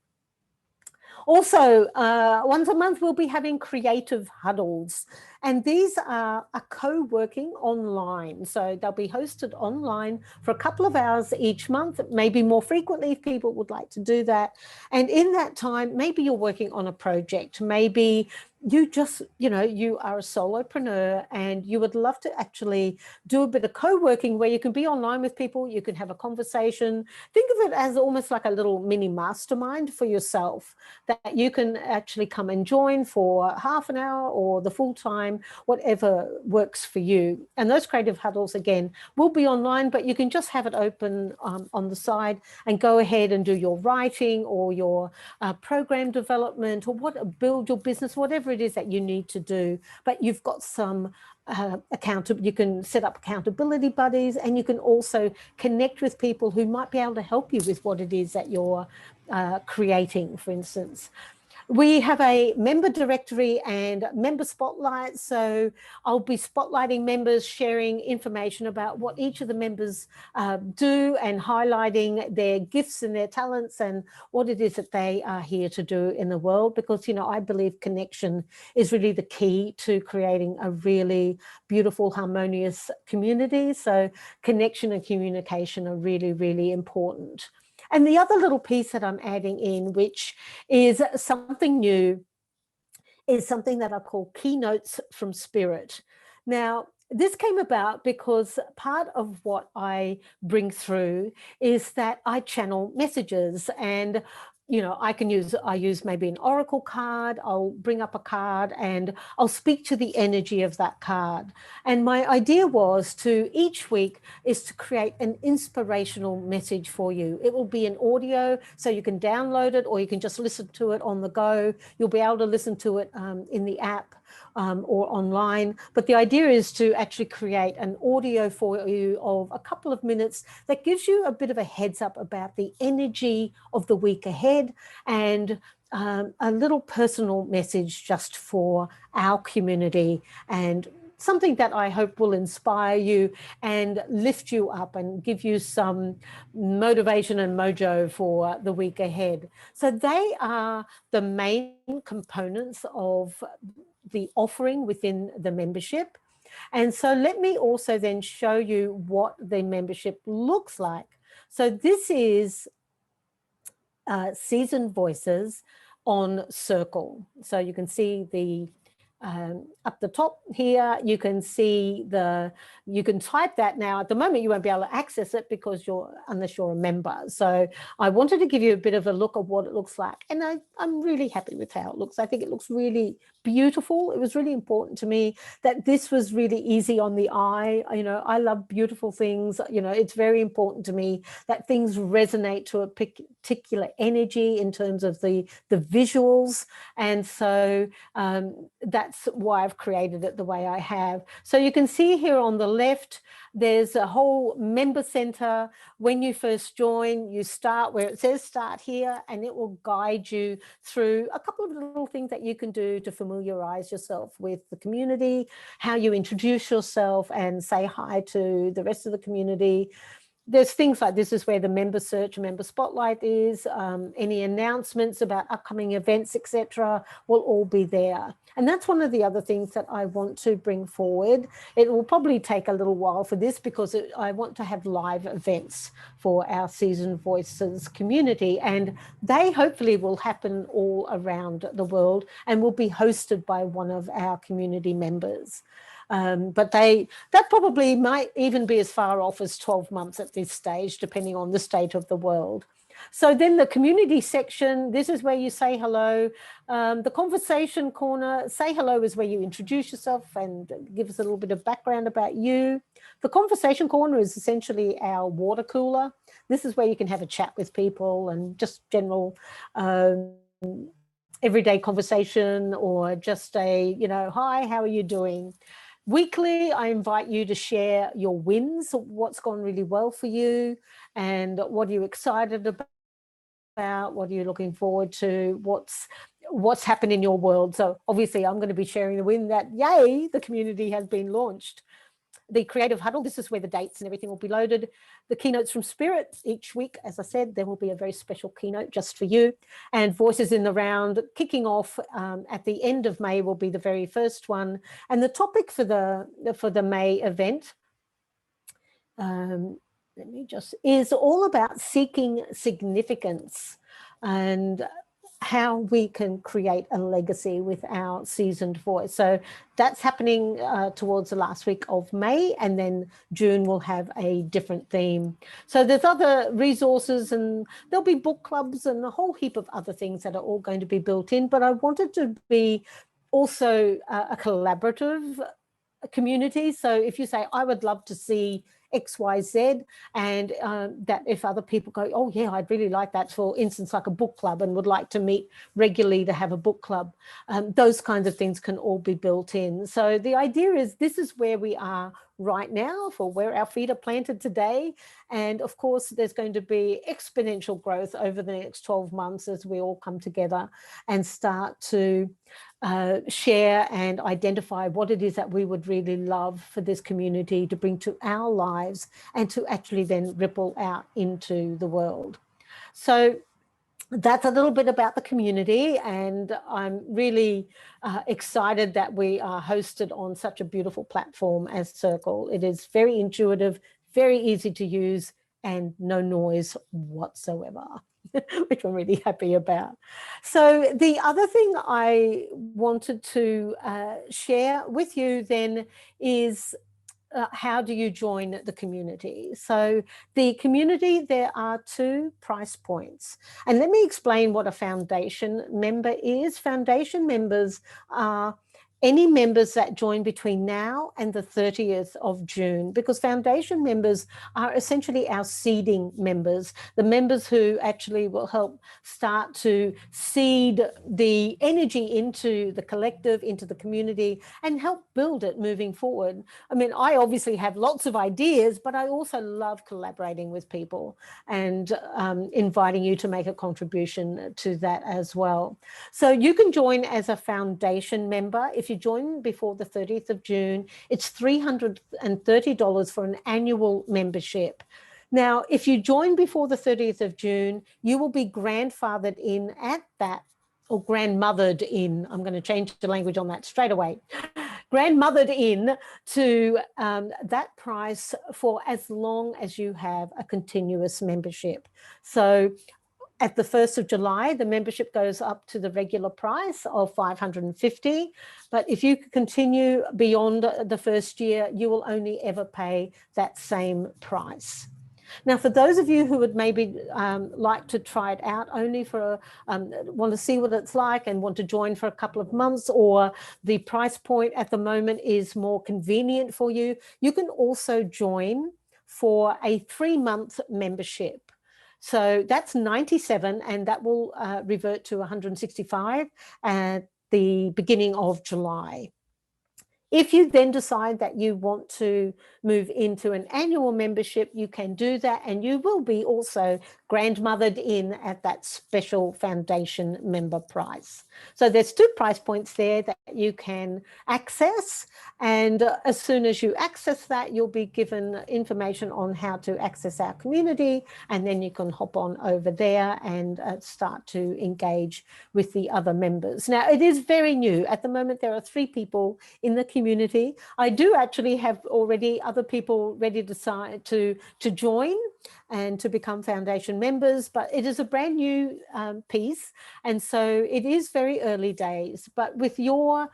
Speaker 1: Also, once a month, we'll be having creative huddles, and these are a co-working online. So they'll be hosted online for a couple of hours each month, maybe more frequently if people would like to do that. And in that time, maybe you're working on a project, maybe you just, you are a solopreneur and you would love to actually do a bit of co-working where you can be online with people, you can have a conversation. Think of it as almost like a little mini mastermind for yourself that you can actually come and join for half an hour or the full time, whatever works for you. And those creative huddles, again, will be online, but you can just have it open on the side and go ahead and do your writing or your program development or build your business, whatever it is that you need to do, but you've got some you can set up accountability buddies, and you can also connect with people who might be able to help you with what it is that you're creating, for instance. We have a member directory and member spotlight. So I'll be spotlighting members, sharing information about what each of the members do, and highlighting their gifts and their talents and what it is that they are here to do in the world. Because, you know, I believe connection is really the key to creating a really beautiful, harmonious community. So connection and communication are really, really important. And the other little piece that I'm adding in, which is something new, is something that I call Keynotes from Spirit. Now, this came about because part of what I bring through is that I channel messages, and you know, I use maybe an oracle card. I'll bring up a card and I'll speak to the energy of that card. And my idea was to each week is to create an inspirational message for you. It will be an audio, so you can download it or you can just listen to it on the go. You'll be able to listen to it in the app or online. But the idea is to actually create an audio for you of a couple of minutes that gives you a bit of a heads up about the energy of the week ahead, and a little personal message just for our community, and something that I hope will inspire you and lift you up and give you some motivation and mojo for the week ahead. So they are the main components of the offering within the membership. And so let me also then show you what the membership looks like. So this is Seasoned Voices on Circle. So you can see the up the top here, you can see you can type that. Now at the moment you won't be able to access it because unless you're a member. So I wanted to give you a bit of a look at what it looks like, and I'm really happy with how it looks. I think it looks really beautiful. It was really important to me that this was really easy on the eye. You know, I love beautiful things. You know, it's very important to me that things resonate to a particular energy in terms of the visuals, and so that's why I've created it the way I have. So you can see here on the left, there's a whole member center. When you first join, you start where it says start here, and it will guide you through a couple of little things that you can do to familiarize yourself with the community, how you introduce yourself and say hi to the rest of the community. There's things like this is where the member search, member spotlight is, any announcements about upcoming events, etc., will all be there. And that's one of the other things that I want to bring forward. It will probably take a little while for this because I want to have live events for our Seasoned Voices community, and they hopefully will happen all around the world and will be hosted by one of our community members. But that probably might even be as far off as 12 months at this stage, depending on the state of the world. So then the community section, this is where you say hello. The conversation corner, say hello is where you introduce yourself and give us a little bit of background about you. The conversation corner is essentially our water cooler. This is where you can have a chat with people and just general everyday conversation, or just a, you know, hi, how are you doing? Weekly, I invite you to share your wins, what's gone really well for you, and what are you excited about, what are you looking forward to, what's happened in your world. So obviously I'm going to be sharing the win that, yay, the community has been launched. The Creative Huddle, this is where the dates and everything will be loaded. The Keynotes from Spirit, each week, as I said, there will be a very special keynote just for you. And Voices in the Round, kicking off at the end of May, will be the very first one. And the topic for the May event, is all about seeking significance and how we can create a legacy with our seasoned voice. So that's happening towards the last week of May, and then June will have a different theme. So there's other resources, and there'll be book clubs and a whole heap of other things that are all going to be built in. But I wanted to be also a collaborative community. So if you say, I would love to see XYZ, and that if other people go, oh yeah, I'd really like that, for instance, like a book club, and would like to meet regularly to have a book club, those kinds of things can all be built in. So the idea is, this is where we are right now, for where our feet are planted today. And of course, there's going to be exponential growth over the next 12 months as we all come together and start to share and identify what it is that we would really love for this community to bring to our lives, and to actually then ripple out into the world. So that's a little bit about the community, and I'm really excited that we are hosted on such a beautiful platform as Circle. It is very intuitive, very easy to use, and no noise whatsoever, which I'm really happy about. So the other thing I wanted to share with you then is how do you join the community? So the community, there are 2 price points. And let me explain what a foundation member is. Foundation members are any members that join between now and the 30th of June, because foundation members are essentially our seeding members, the members who actually will help start to seed the energy into the collective, into the community, and help build it moving forward. I mean, I obviously have lots of ideas, but I also love collaborating with people and inviting you to make a contribution to that as well. So you can join as a foundation member. If you join before the 30th of June, it's $330 for an annual membership. Now, if you join before the 30th of June, you will be grandfathered in at that, or grandmothered in. I'm going to change the language on that straight away. Grandmothered in to that price for as long as you have a continuous membership. So at the 1st of July, the membership goes up to the regular price of $550. But if you continue beyond the first year, you will only ever pay that same price. Now, for those of you who would maybe like to try it out only for, want to see what it's like and want to join for a couple of months, or the price point at the moment is more convenient for you, you can also join for a 3-month membership. So that's $97, and that will revert to $165 at the beginning of July. If you then decide that you want to move into an annual membership, you can do that, and you will be also grandmothered in at that special foundation member price. So there's 2 price points there that you can access, and as soon as you access that, you'll be given information on how to access our community, and then you can hop on over there and start to engage with the other members. Now, it is very new. At the moment, there are 3 people in the community. I do actually have already other people ready to join and to become foundation members, but it is a brand new piece, and so it is very early days. But with your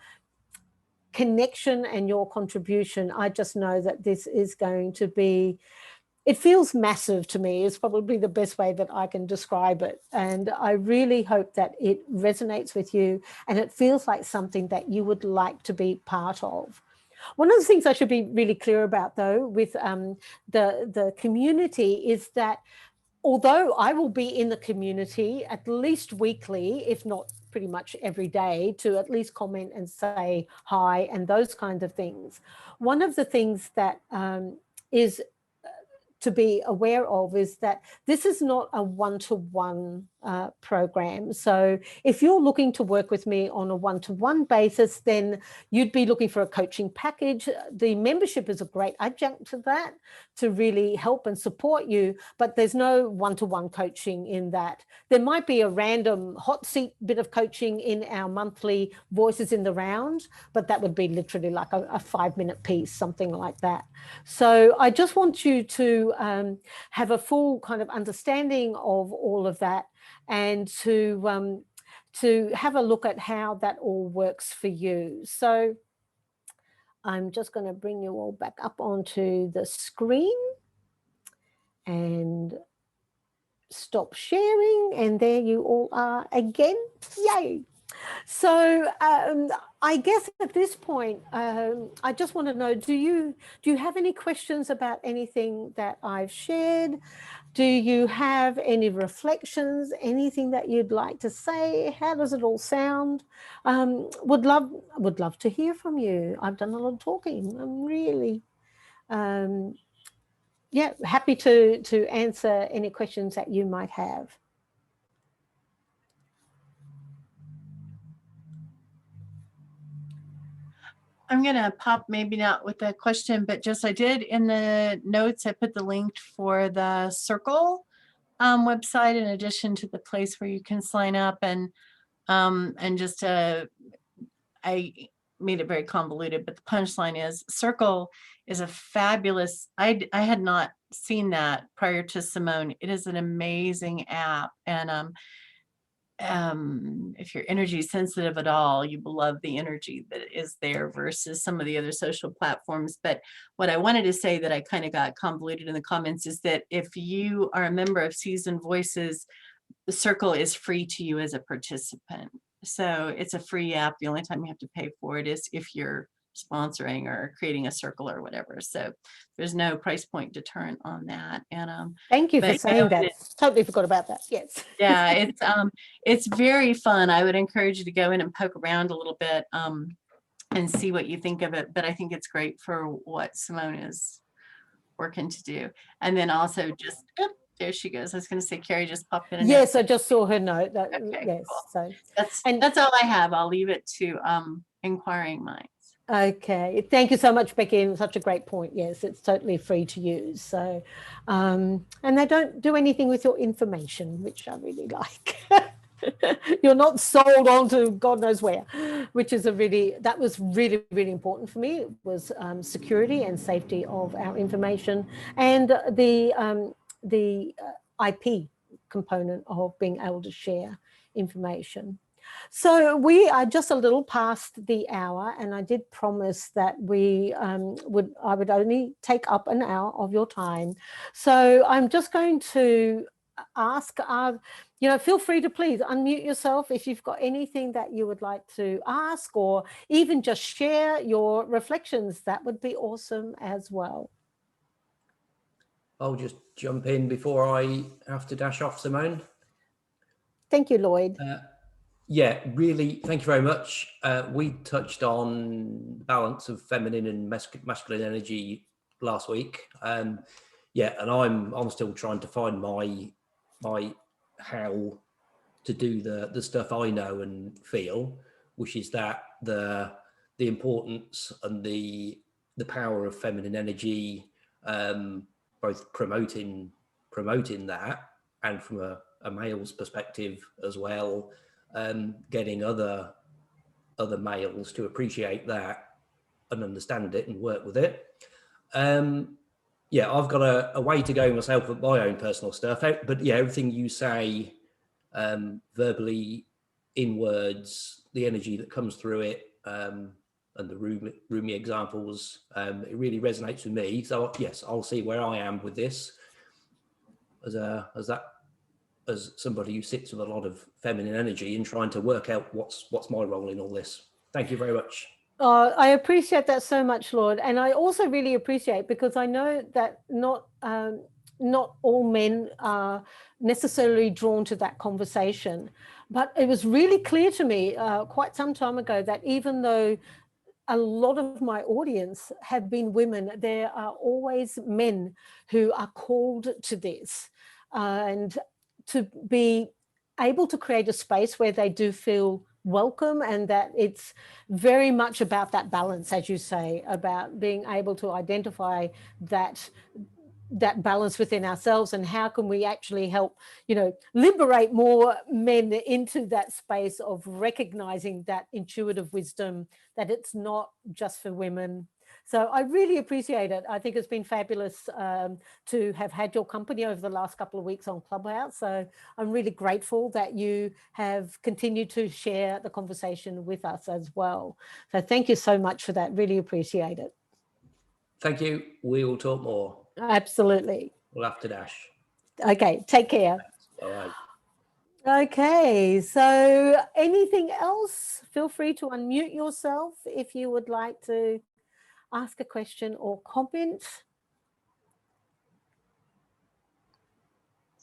Speaker 1: connection and your contribution, I just know that this is going to be, it feels massive to me, is probably the best way that I can describe it. And I really hope that it resonates with you and it feels like something that you would like to be part of. One of the things I should be really clear about, though, with the community is that although I will be in the community at least weekly, if not pretty much every day, to at least comment and say hi and those kinds of things, one of the things that is to be aware of is that this is not a one-to-one program. So if you're looking to work with me on a one-to-one basis, then you'd be looking for a coaching package. The membership is a great adjunct to that, to really help and support you, but there's no one-to-one coaching in that. There might be a random hot seat bit of coaching in our monthly Voices in the Round, but that would be literally like a 5-minute piece, something like that. So I just want you to have a full kind of understanding of all of that, and to have a look at how that all works for you. So I'm just going to bring you all back up onto the screen and stop sharing, and there you all are again. Yay! So I guess at this point, I just want to know, do you have any questions about anything that I've shared? Do you have any reflections, anything that you'd like to say? How does it all sound? Would love to hear from you. I've done a lot of talking. I'm really, yeah, happy to answer any questions that you might have.
Speaker 3: I'm going to pop, maybe not with a question, but just I did in the notes, I put the link for the Circle website in addition to the place where you can sign up, and just I made it very convoluted, but the punchline is Circle is a fabulous, I had not seen that prior to Simone. It is an amazing app, and if you're energy sensitive at all, you will love the energy that is there versus some of the other social platforms. But what I wanted to say that I kind of got convoluted in the comments is that if you are a member of Seasoned Voices, the Circle is free to you as a participant. So it's a free app. The only time you have to pay for it is if you're sponsoring or creating a circle or whatever. So there's no price point deterrent on that. And
Speaker 1: thank you for saying that. Totally forgot about that. Yes.
Speaker 3: Yeah, it's very fun. I would encourage you to go in and poke around a little bit and see what you think of it. But I think it's great for what Simone is working to do. And then also just there she goes. I was going to say, Carrie just popped in.
Speaker 1: Yes, I just saw her note.
Speaker 3: Okay,
Speaker 1: yes,
Speaker 3: cool.
Speaker 1: So
Speaker 3: that's all I have. I'll leave it to inquiring minds.
Speaker 1: Okay, thank you so much, Becky. Such a great point. Yes, it's totally free to use. So, and they don't do anything with your information, which I really like. You're not sold on to God knows where, which is that was really, really important for me. It was security and safety of our information, and the IP component of being able to share information. So we are just a little past the hour, and I did promise that I would only take up an hour of your time. So I'm just going to ask, feel free to please unmute yourself if you've got anything that you would like to ask, or even just share your reflections. That would be awesome as well.
Speaker 5: I'll just jump in before I have to dash off, Simone.
Speaker 1: Thank you, Lloyd.
Speaker 5: Yeah, really, thank you very much. We touched on balance of feminine and masculine energy last week. Yeah, and I'm still trying to find my how to do the stuff I know and feel, which is that the importance and the power of feminine energy, both promoting that, and from a male's perspective as well. Getting other males to appreciate that and understand it and work with it. Yeah, I've got a way to go myself with my own personal stuff, but yeah, everything you say verbally, in words, the energy that comes through it, and the Rumi examples, it really resonates with me. So yes, I'll see where I am with this as somebody who sits with a lot of feminine energy and trying to work out what's my role in all this. Thank you very much.
Speaker 1: I appreciate that so much, Lord. And I also really appreciate, because I know that not all men are necessarily drawn to that conversation, but it was really clear to me quite some time ago that even though a lot of my audience have been women, there are always men who are called to this, and to be able to create a space where they do feel welcome, and that it's very much about that balance, as you say, about being able to identify that balance within ourselves, and how can we actually help, liberate more men into that space of recognizing that intuitive wisdom, that it's not just for women. So I really appreciate it. I think it's been fabulous to have had your company over the last couple of weeks on Clubhouse. So I'm really grateful that you have continued to share the conversation with us as well. So thank you so much for that. Really appreciate it.
Speaker 5: Thank you. We will talk more.
Speaker 1: Absolutely.
Speaker 5: We'll have to dash.
Speaker 1: Okay, take care.
Speaker 5: All right.
Speaker 1: Okay, so anything else? Feel free to unmute yourself if you would like to ask a question or comment.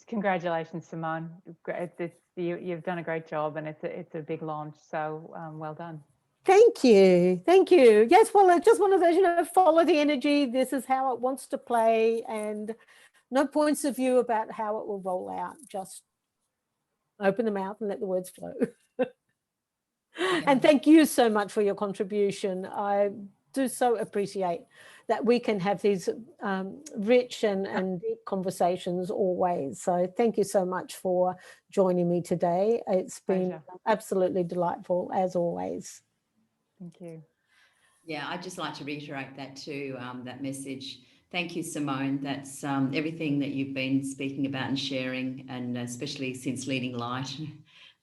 Speaker 4: Congratulations, Simone. You've done a great job, and it's a big launch. So well done.
Speaker 1: Thank you. Thank you. Yes, well, it's just one of those, follow the energy. This is how it wants to play, and no points of view about how it will roll out. Just open the mouth and let the words flow. And thank you so much for your contribution. I do so appreciate that we can have these rich and deep conversations always. So thank you so much for joining me today. It's been
Speaker 4: Pleasure.
Speaker 1: absolutely delightful as always.
Speaker 4: Thank you.
Speaker 6: Yeah, I'd just like to reiterate that too, that message. Thank you, Simone. That's everything that you've been speaking about and sharing, and especially since leading Light.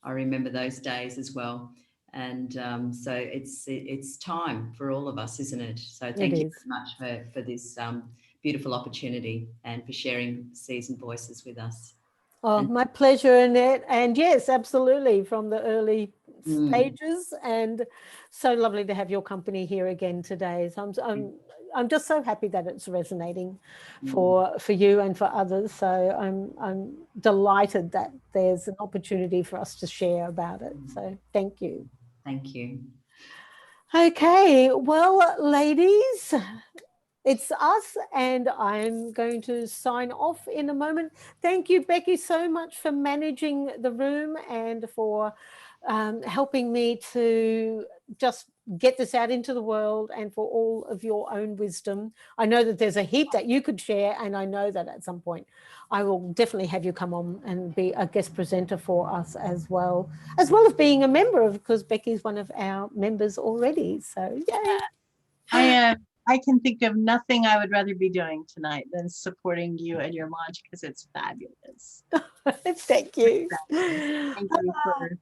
Speaker 6: I remember those days as well. And so it's time for all of us, isn't it? So thank you very much for this beautiful opportunity and for sharing Seasoned Voices with us.
Speaker 1: Oh, my pleasure, Annette. And yes, absolutely, from the early stages, and so lovely to have your company here again today. So I'm just so happy that it's resonating for you and for others. So I'm delighted that there's an opportunity for us to share about it. So thank you.
Speaker 6: Thank you.
Speaker 1: Okay, well, ladies, it's us, and I'm going to sign off in a moment. Thank you, Becky, so much for managing the room and for helping me to just get this out into the world, and for all of your own wisdom. I know that there's a heap that you could share, and I know that at some point I will definitely have you come on and be a guest presenter for us as well as being a member because Becky's one of our members already. So yay.
Speaker 3: I can think of nothing I would rather be doing tonight than supporting you and your launch because it's fabulous.
Speaker 1: Thank you.
Speaker 3: Thank you for.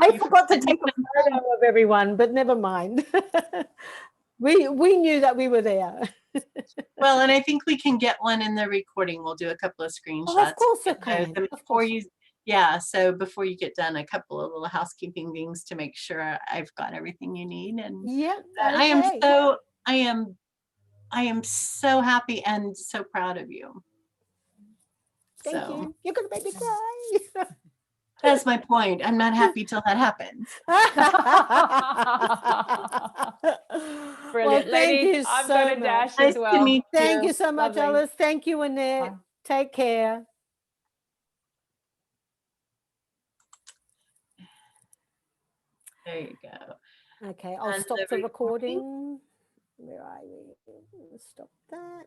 Speaker 1: I forgot to take a photo of everyone, but never mind. we knew that we were there.
Speaker 3: Well, and I think we can get one in the recording. We'll do a couple of screenshots.
Speaker 1: Oh, of course you can.
Speaker 3: Before you, yeah. So before you get done, a couple of little housekeeping things to make sure I've got everything you need. And
Speaker 1: yeah,
Speaker 3: okay. I am so happy and so proud of you.
Speaker 1: Thank you. You're gonna make me cry.
Speaker 3: That's my point. I'm not happy till that happens.
Speaker 4: Brilliant.
Speaker 1: Well, thank
Speaker 4: ladies,
Speaker 1: you
Speaker 4: I'm
Speaker 1: so
Speaker 4: going to
Speaker 1: much.
Speaker 4: dash
Speaker 3: Nice
Speaker 4: as
Speaker 3: to
Speaker 4: well.
Speaker 3: meet
Speaker 1: Thank you so much,
Speaker 4: Lovely.
Speaker 1: Alice. Thank you, Annette.
Speaker 4: Bye.
Speaker 1: Take care.
Speaker 3: There you go.
Speaker 1: Okay, I'll stop the recording. Where are we? Stop that.